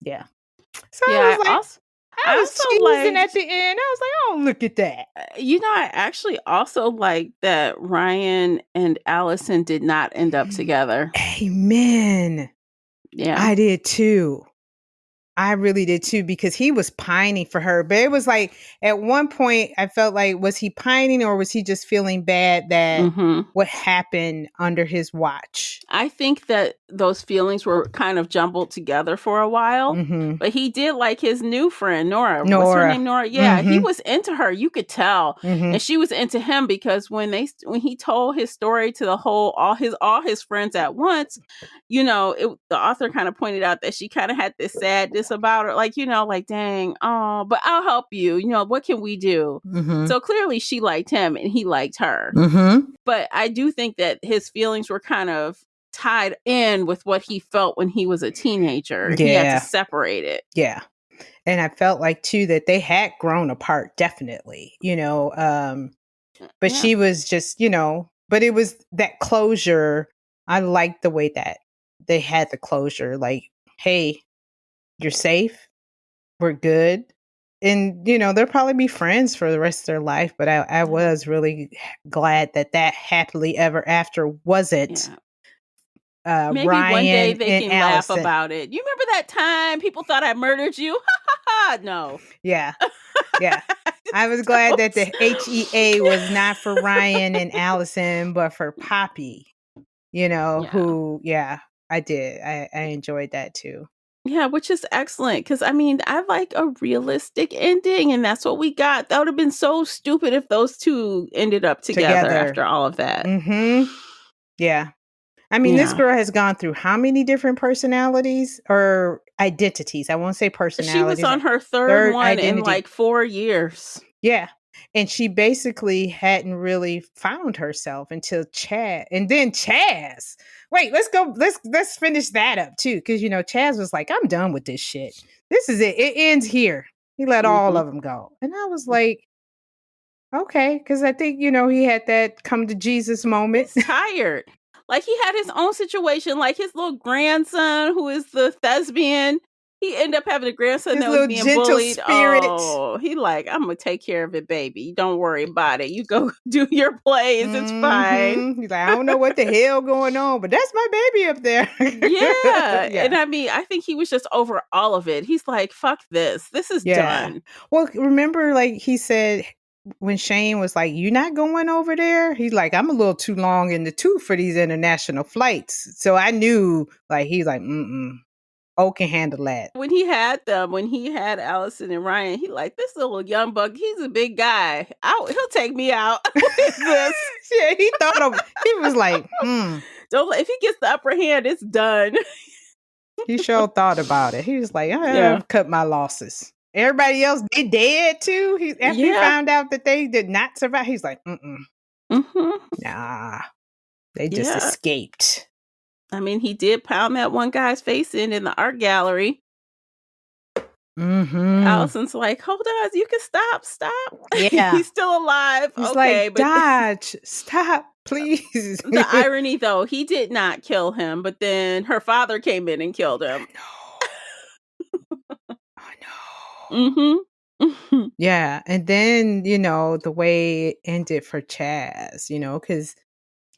Yeah. So Yeah, I was like, I was also cheesing at the end. I was like, oh, look at that. I actually also like that Ryan and Allison did not end up together. Amen. Yeah. I did too. I really did too, because he was pining for her. But it was like, at one point, I felt like, was he pining or was he just feeling bad that what happened under his watch? I think that those feelings were kind of jumbled together for a while. But he did like his new friend, Nora. What's her name, Nora? Yeah, he was into her. You could tell. And she was into him, because when he told his story to all his friends at once, the author kind of pointed out that she kind of had this sadness about her, like, like, dang, oh, but I'll help you. What can we do? So clearly she liked him and he liked her. But I do think that his feelings were kind of tied in with what he felt when he was a teenager. Yeah. He had to separate it. Yeah. And I felt like too that they had grown apart, definitely, but she was just, but it was that closure. I liked the way that they had the closure, like, hey, you're safe, we're good. And, they'll probably be friends for the rest of their life. But I was really glad that happily ever after wasn't maybe Ryan one day they and can Allison. laugh about it. You remember that time people thought I murdered you? No. Yeah. Yeah. I was glad that the HEA was not for Ryan and Allison, but for Poppy, who, I did. I enjoyed that too. Yeah, which is excellent, because I like a realistic ending, and that's what we got. That would have been so stupid if those two ended up together. After all of that. Yeah. I mean, this girl has gone through how many different personalities or identities? I won't say personalities. She was on her third one identity in like 4 years. Yeah. And she basically hadn't really found herself until Chad. And then Chaz. Wait, let's finish that up too. Because, Chaz was like, I'm done with this shit. This is it. It ends here. He let all of them go. And I was like, okay. Because I think, he had that come to Jesus moment. He's tired. Like, he had his own situation, like his little grandson, who is the thespian. He ended up having a grandson that was being bullied. Spirit. Oh, he like, I'm gonna take care of it, baby. Don't worry about it. You go do your plays. It's fine. He's like, I don't know what the hell going on, but that's my baby up there. Yeah. And I think he was just over all of it. He's like, fuck this. This is done. Well, remember, like he said, when Shane was like, you not going over there? He's like, I'm a little too long in the tooth for these international flights. So I knew, like, he's like, O can handle that. When he had Allison and Ryan, he like, this little young buck, he's a big guy. He'll take me out. What is this? Yeah, he thought he was like, Don't, if he gets the upper hand, it's done. He sure thought about it. He was like, Yeah. I've cut my losses. Everybody else, they dead too. After he Yeah. found out that they did not survive, he's like, Mm-hmm. nah, they just Yeah. escaped. I mean, he did pound that one guy's face in the art gallery. Mm-hmm. Allison's like, hold on, you can stop. Yeah. He's still alive. He's Okay, like, but Dodge, stop, please. the irony though, he did not kill him, but then her father came in and killed him. I know. Mm-hmm. Yeah. And then, the way it ended for Chaz, because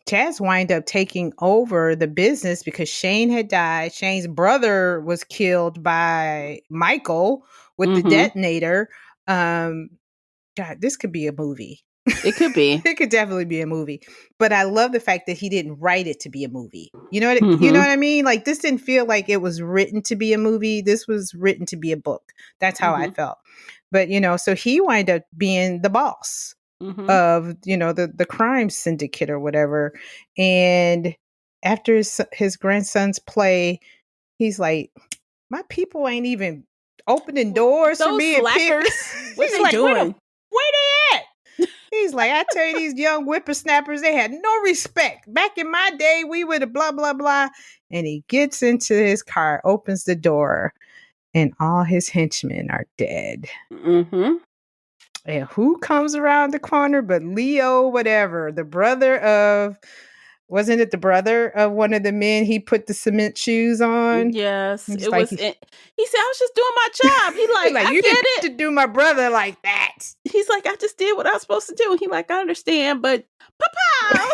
Chaz wind up taking over the business because Shane had died. Shane's brother was killed by Michael with the Mm-hmm. detonator. God, this could be a movie. It could be. It could definitely be a movie. But I love the fact that he didn't write it to be a movie. You know Mm-hmm. what I mean? Like, this didn't feel like it was written to be a movie. This was written to be a book. That's how I Mm-hmm. felt. But so he wind up being the boss Mm-hmm. of the crime syndicate or whatever. And after his grandson's play, he's like, my people ain't even opening doors for Those me and pick. slackers, what He's they like, doing? where they at? He's like, I tell you, these young whippersnappers, they had no respect. Back in my day, we would have blah, blah, blah. And he gets into his car, opens the door, and all his henchmen are dead. Mm-hmm. And who comes around the corner but Leo, whatever, the brother of, wasn't it the brother of one of the men he put the cement shoes on? Yes, He's it like, was. He said, "I was just doing my job." He he's like, like, "I you get didn't have it." to do my brother like that. He's like, "I just did what I was supposed to do." He like, "I understand, but pow."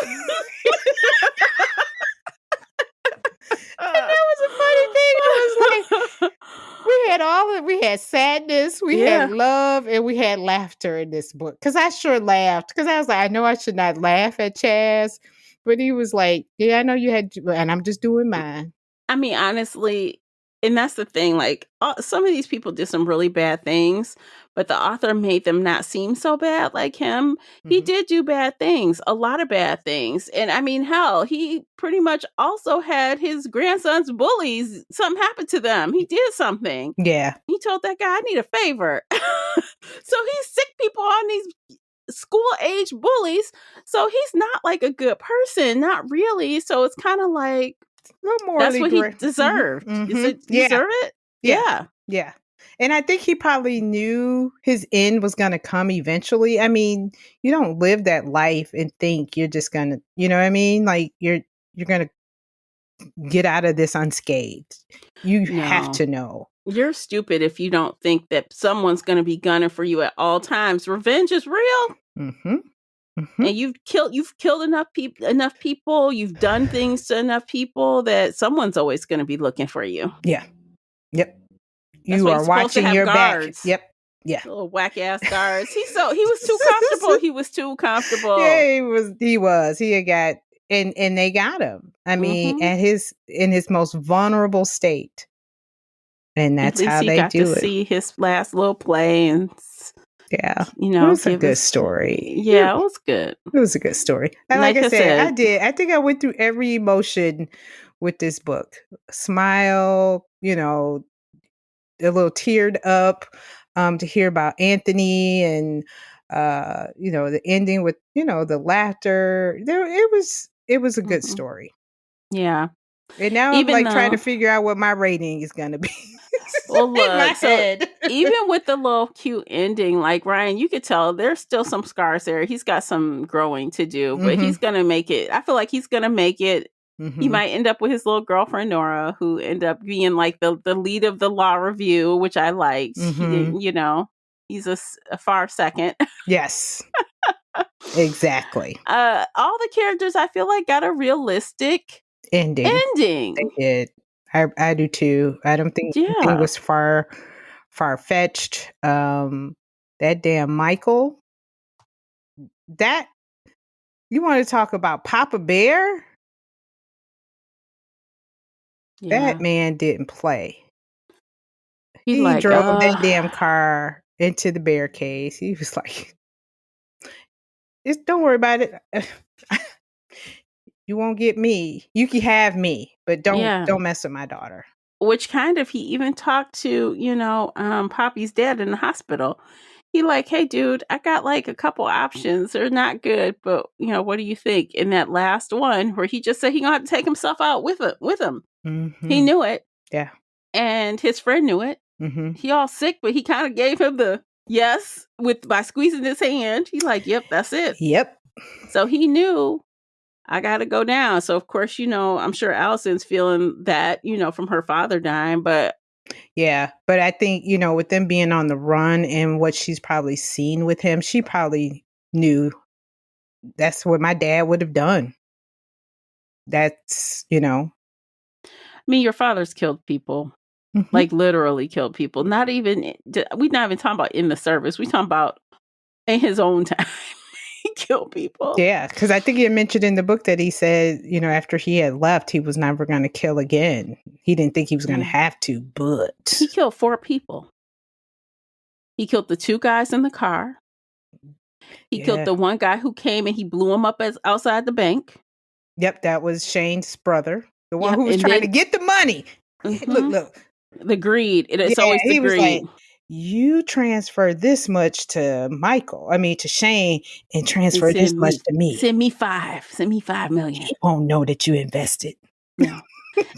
And that was a funny thing. It was like we had sadness, we had Yeah. love, and we had laughter in this book. Cause I sure laughed. Cause I was like, I know I should not laugh at Chaz, but he was like, yeah, I know you had, and I'm just doing mine. I mean, honestly, and that's the thing, like, some of these people did some really bad things, but the author made them not seem so bad like him. He Mhm. did do bad things, a lot of bad things. And I mean, hell, he pretty much also had his grandson's bullies. Something happened to them. He did something. Yeah. He told that guy, I need a favor. So he sick people on these school age bullies. So he's not like a good person, not really. So it's kind of like, A little that's morally what he gray. deserved. Is it Yeah. deserve it? Yeah. Yeah. Yeah. And I think he probably knew his end was going to come eventually. I mean, you don't live that life and think you're just going to, you know what I mean? Like you're going to get out of this unscathed. You have No. to know. You're stupid if you don't think that someone's going to be gunning for you at all times. Revenge is real. Mhm. Mhm. And you've killed enough people, you've done things to enough people that someone's always going to be looking for you. Yeah. Yep. That's You why are you're supposed to watching have your back. guards. Yep. Yeah. Little whack ass guards. He was too comfortable. He was too comfortable. Yeah, he was. He had got and they got him. I mean, Mm-hmm. in his most vulnerable state. And At that's least how he they got to do it. see his last little play and, Yeah. It was a give good us. story. Yeah, it was good. It was a good story. And like Like I I said, I said, did. I think I went through every emotion with this book. Smile, a little teared up to hear about Anthony and the ending with, the laughter. It was a good mhm, story. yeah. And now I'm Even like trying to though, figure out what my rating is gonna be well, in my look, so head. even with the little cute ending, like Ryan, you could tell there's still some scars there. He's got some growing to do, but Mm-hmm. he's gonna make it. I feel like he's gonna make it. He Mm-hmm. might end up with his little girlfriend Nora, who end up being like the lead of the law review, which I liked. He Mm-hmm. didn't, he's a far second. Yes. Exactly. All the characters I feel like got a realistic Ending. They ending. did. I do too. I don't think anything Yeah. was far fetched. That damn Michael. That you want to talk about Papa Bear? That Yeah. man didn't play. He He like, drove that damn car into the bear cage. He was like, don't worry about it. You won't get me. You can have me, but don't yeah. don't mess with my daughter. which kind of, he even talked to, Poppy's dad in the hospital. He like, hey, dude, I got like a couple options. They're not good, but what do you think? And that last one where he just said he gonna have to take himself out with him. He knew it. Yeah. And his friend knew it. He all sick, but he kind of gave him the yes by squeezing his hand. He like, yep, that's it. Yep. So he knew, I got to go down. So of course, I'm sure Allison's feeling that, from her father dying, but yeah. But I think, with them being on the run and what she's probably seen with him, she probably knew that's what my dad would have done. That's, I mean, your father's killed people, like literally killed people. We're not even talking about in the service. We talking about in his own time. He killed people. Yeah, because I think he had mentioned in the book that he said, after he had left, he was never going to kill again. He didn't think he was going to have to, but he killed 4 people. He killed the 2 guys in the car. He killed the one guy who came and he blew him up outside the bank. Yep, that was Shane's brother, the one who was trying to get the money. Look. The greed. It's always the greed. Was like, you transfer this much to Shane, and transfer this much to me. Send me 5. Send me 5 million. He won't know that you invested. No.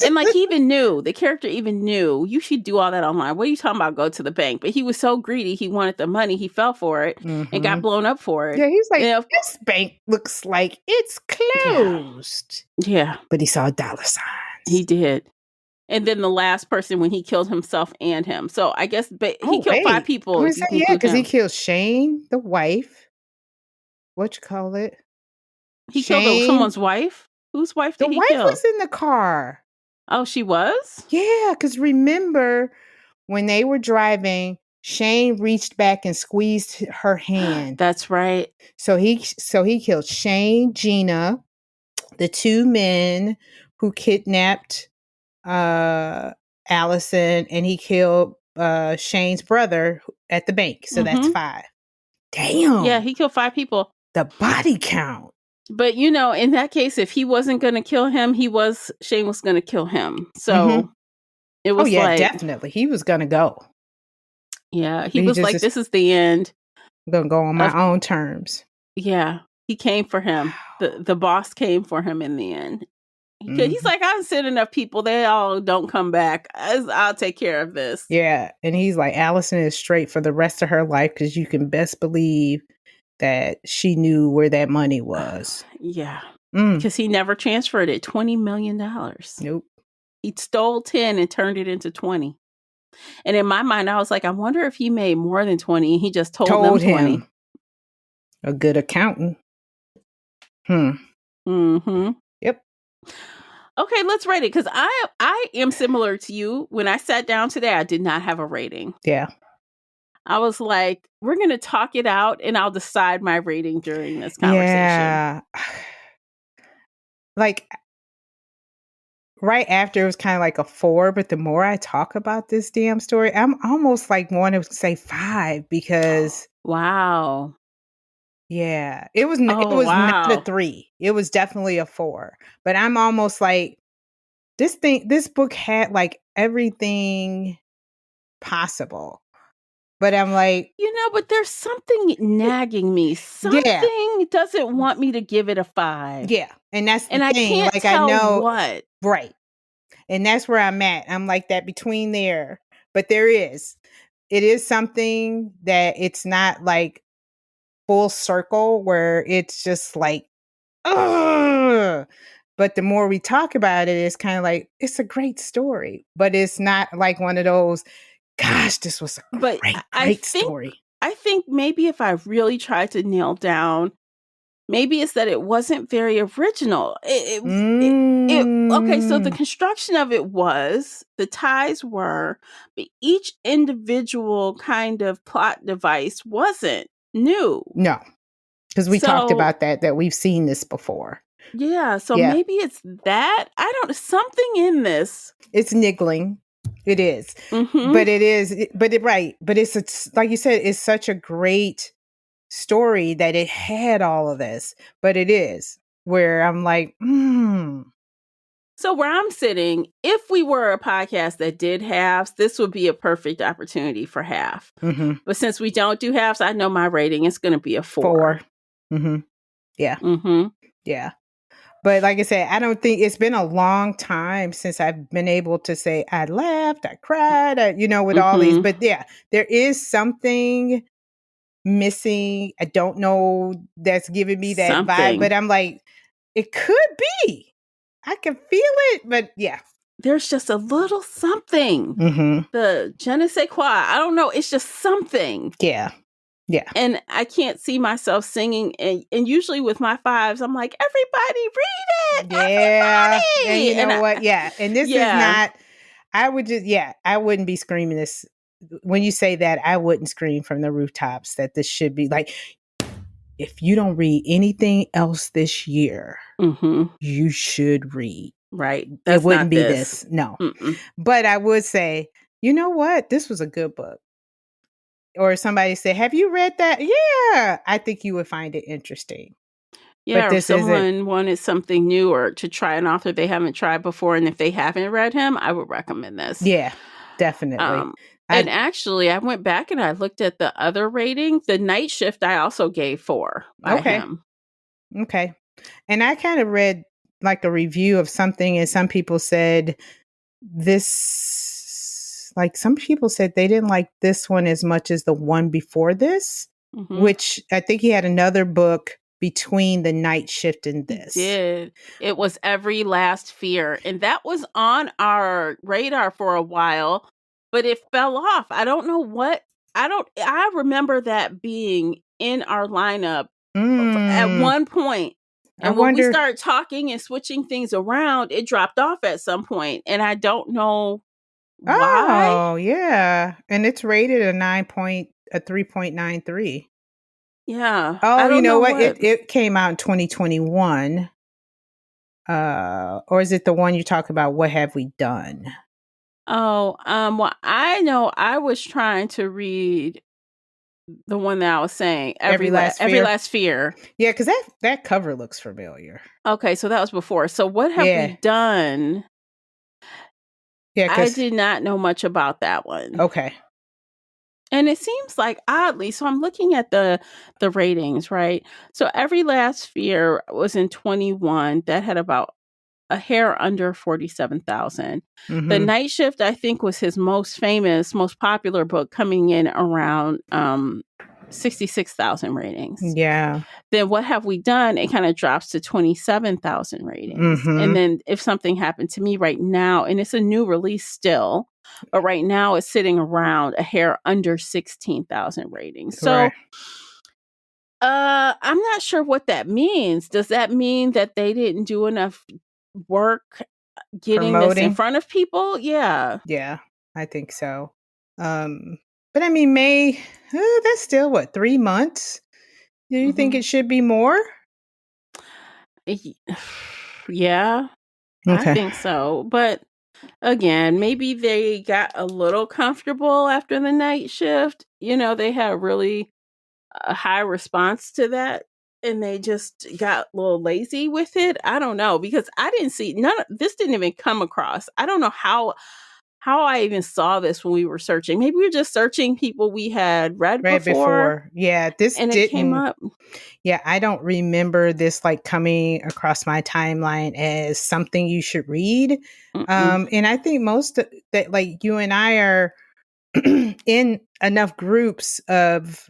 And like, he even knew, the character even knew, you should do all that online. What are you talking about? Go to the bank. But he was so greedy. He wanted the money. He fell for it and got blown up for it. Yeah, he's like, this bank looks like it's closed. Yeah. But he saw dollar signs. He did. And then the last person when he killed himself and him. So I guess he killed 5 people. Because he killed Shane, the wife. What you call it? He killed someone's wife? Whose wife did he kill? The wife was in the car. Oh, she was? Yeah, because remember when they were driving, Shane reached back and squeezed her hand. That's right. So he killed Shane, Gina, the 2 men who kidnapped Allison, and he killed Shane's brother at the bank. So that's 5. Damn. Yeah, he killed 5 people. The body count. But in that case, if he wasn't going to kill him, Shane was going to kill him. So it was definitely. He was going to go. Yeah, he was like, this is the end. I'm going to go on my own terms. Yeah, he came for him. The boss came for him in the end. He's like, I've sent enough people. They all don't come back. I'll take care of this. Yeah. And he's like, Allison is straight for the rest of her life because you can best believe that she knew where that money was. Yeah. Because he never transferred it. $20 million. Nope. He stole 10 and turned it into 20. And in my mind, I was like, I wonder if he made more than 20 and he just told them 20. Him. A good accountant. Yep. Okay, let's rate it. Because I am similar to you. When I sat down today, I did not have a rating. Yeah. I was like, we're going to talk it out and I'll decide my rating during this conversation. Yeah. Like, right after, it was kind of like a 4, but the more I talk about this damn story, I'm almost like wanting to say 5 because... Wow. Yeah. It was not a 3. It was definitely a 4. But I'm almost like, this book had like everything possible. But I'm like... but there's something nagging me. Something doesn't want me to give it a 5. Yeah. And that's the thing. I can't tell I know what. Right. And that's where I'm at. I'm like that between there. But it is something that it's not like full circle where it's just like, ugh. But the more we talk about it, it's kind of like, it's a great story. But it's not like one of those, gosh, this was a great story. I think maybe if I really tried to nail down, maybe it's that it wasn't very original. Okay, so the construction of it the ties were, but each individual kind of plot device wasn't new. No, because we talked about that we've seen this before. Yeah, so maybe it's that. Something in this. It's niggling. It is. But it is, but it's like you said, it's such a great story that it had all of this, but it is where I'm like, So where I'm sitting, if we were a podcast that did halves, this would be a perfect opportunity for half. Mm-hmm. But since we don't do halves, I know my rating is going to be a 4. Mm-hmm. Yeah. Mm-hmm. Yeah. But like I said, I don't think it's been a long time since I've been able to say I laughed, I cried, with all these. But yeah, there is something missing. I don't know that's giving me that vibe, but I'm like, it could be. I can feel it, but yeah. There's just a little something. Mm-hmm. The je ne sais quoi. I don't know. It's just something. Yeah. Yeah. And I can't see myself singing. And usually with my 5s, I'm like, everybody read it. Yeah. Everybody. And you know what? Yeah. And this is not, I wouldn't be screaming this. When you say that, I wouldn't scream from the rooftops that this should be like, if you don't read anything else this year, you should read. Right. It wouldn't be this. No. Mm-mm. But I would say, you know what? This was a good book. Or somebody say, have you read that? Yeah. I think you would find it interesting. Yeah, but this if someone wanted something new or to try an author they haven't tried before, and if they haven't read him, I would recommend this. Yeah, definitely. And actually, I went back and I looked at the other rating. The Night Shift I also gave 4 by him. Okay. And I kind of read like a review of something, and some people said some people said they didn't like this one as much as the one before this, which I think he had another book between the Night Shift and this. He did. It was Every Last Fear. And that was on our radar for a while, but it fell off. I don't know what. I remember that being in our lineup at one point. And when we started talking and switching things around, it dropped off at some point. And I don't know why. Oh, yeah. And it's rated a 3.93. Yeah. Oh, you know what? It came out in 2021. Or is it the one you talk about? What have we done? Oh, well, I know I was trying to read the one that I was saying, Every Last Fear. Yeah, because that cover looks familiar. Okay, so that was before. So what have we done? Yeah, I did not know much about that one. Okay. And it seems like oddly, so I'm looking at the ratings, right? So Every Last Fear was in 21. That had about a hair under 47,000. The Night Shift, I think, was his most famous, most popular book, coming in around 66,000 ratings. Yeah. Then What Have We Done? It kind of drops to 27,000 ratings. And then If Something Happened to Me right now, and it's a new release still, but right now it's sitting around a hair under 16,000 ratings. So I'm not sure what that means. Does that mean that they didn't do enough work getting this in front of people? Yeah. Yeah, I think so. But I mean, that's still 3 months? Do you think it should be more? Yeah, okay. I think so. But again, maybe they got a little comfortable after the Night Shift. They had a really high response to that, and they just got a little lazy with it. I don't know, because I didn't see this didn't even come across. I don't know how I even saw this when we were searching. Maybe we were just searching people we had read before. Yeah, it came up. Yeah, I don't remember this coming across my timeline as something you should read. And I think most of that, you and I are in enough groups of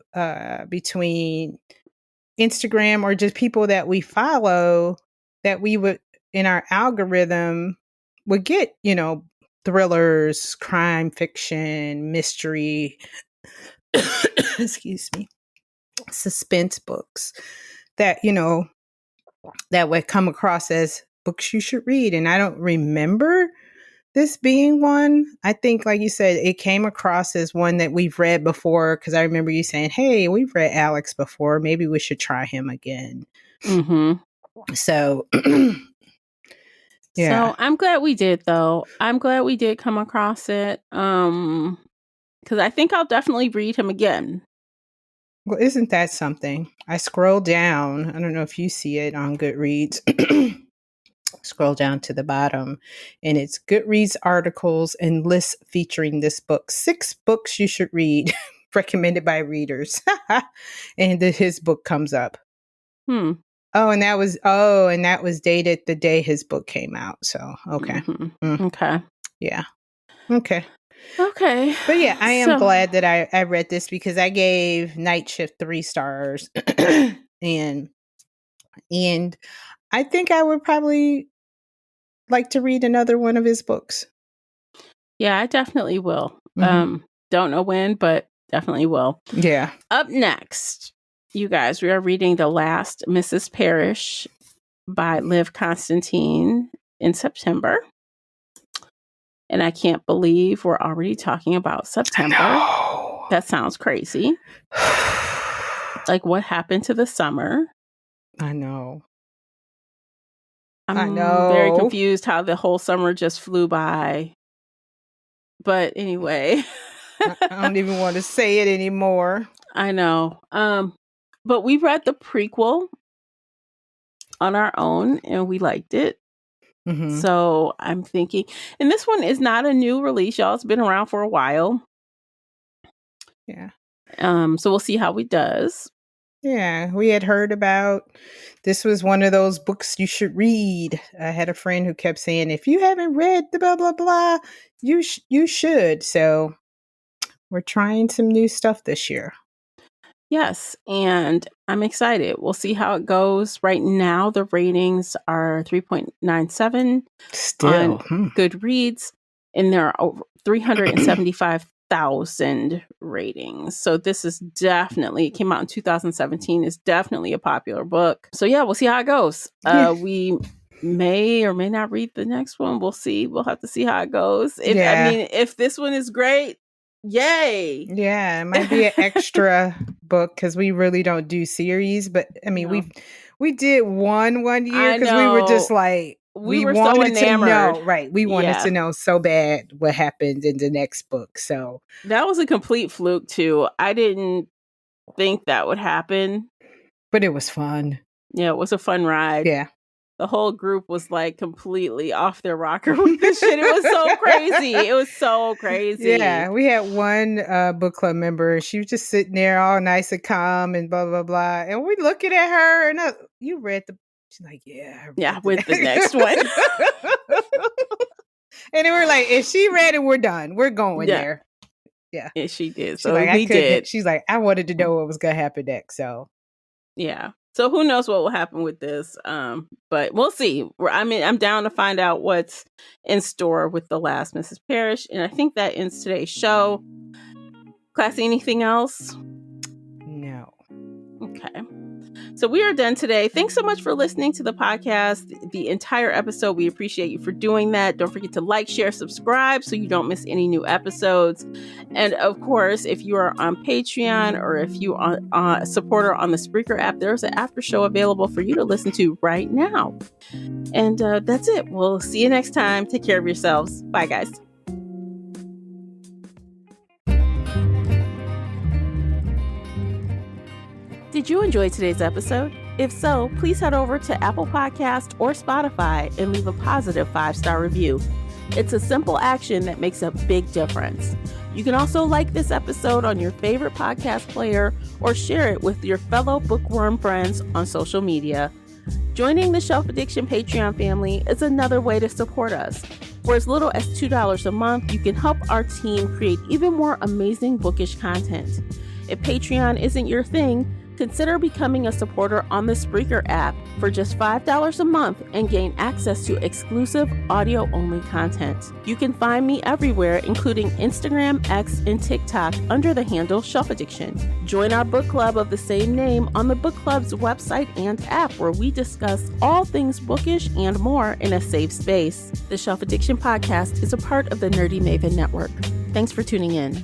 between Instagram or just people that we follow that we would in our algorithm would get, thrillers, crime fiction, mystery, excuse me, suspense books that, that would come across as books you should read. And I don't remember this being one. I think, like you said, it came across as one that we've read before, because I remember you saying, hey, we've read Alex before. Maybe we should try him again. So, yeah. So I'm glad we did, though. I'm glad we did come across it. Because I think I'll definitely read him again. Well, isn't that something? I scroll down. I don't know if you see it on Goodreads. Scroll down to the bottom, and it's Goodreads articles and lists featuring this book. 6 books you should read, recommended by readers. And his book comes up. And that was dated the day his book came out. So, okay. Okay. Yeah. Okay. Okay. But yeah, I am glad that I read this because I gave Night Shift 3 stars. and I think I would probably like to read another one of his books. Yeah, I definitely will. Don't know when, but definitely will. Yeah. Up next, you guys, we are reading The Last Mrs. Parrish by Liv Constantine in September. And I can't believe we're already talking about September. That sounds crazy. Like, what happened to the summer? I know. I'm very confused how the whole summer just flew by. But anyway. I don't even want to say it anymore. I know. But we read the prequel on our own and we liked it. So I'm thinking, and this one is not a new release, y'all. It's been around for a while. Yeah. So we'll see how it does. Yeah, we had heard about this was one of those books you should read. I had a friend who kept saying, if you haven't read the blah, blah, blah, you should. So we're trying some new stuff this year. Yes, and I'm excited. We'll see how it goes. Right now, the ratings are 3.97 on Goodreads, and there are over 375,000 ratings. So this is definitely, it came out in 2017, is definitely a popular book. So yeah, we'll see how it goes. We may or may not read the next one. We'll see. We'll have to see how it goes. If this one is great, yay. Yeah, it might be an extra book because we really don't do series. But I mean, we did one year because we were just like, we were wanted so enamored. To know, right? We wanted to know so bad what happened in the next book. So that was a complete fluke too. I didn't think that would happen. But it was fun. Yeah, it was a fun ride. Yeah. The whole group was like completely off their rocker with this shit. It was so crazy. It was so crazy. Yeah, we had one book club member. She was just sitting there all nice and calm and blah, blah, blah. And we looking at her and you read the... She's like, yeah. Yeah, with the next one. And then we're like, if she read it, we're done. We're going there. Yeah. And she did. She's So like, we did. She's like, I wanted to know what was going to happen next. So... Yeah. So who knows what will happen with this? But we'll see. I'm down to find out what's in store with The Last Mrs. Parrish. And I think that ends today's show. Classy, anything else? No. Okay. So we are done today. Thanks so much for listening to the podcast, the entire episode. We appreciate you for doing that. Don't forget to like, share, subscribe so you don't miss any new episodes. And of course, if you are on Patreon or if you are a supporter on the Spreaker app, there's an after show available for you to listen to right now. And that's it. We'll see you next time. Take care of yourselves. Bye, guys. Did you enjoy today's episode? If so, please head over to Apple Podcast or Spotify and leave a positive 5-star review. It's a simple action that makes a big difference. You can also like this episode on your favorite podcast player or share it with your fellow bookworm friends on social media. Joining the Shelf Addiction Patreon family is another way to support us. For as little as $2 a month, you can help our team create even more amazing bookish content. If Patreon isn't your thing, consider becoming a supporter on the Spreaker app for just $5 a month and gain access to exclusive audio-only content. You can find me everywhere, including Instagram, X, and TikTok under the handle Shelf Addiction. Join our book club of the same name on the book club's website and app, where we discuss all things bookish and more in a safe space. The Shelf Addiction podcast is a part of the Nerdy Maven Network. Thanks for tuning in.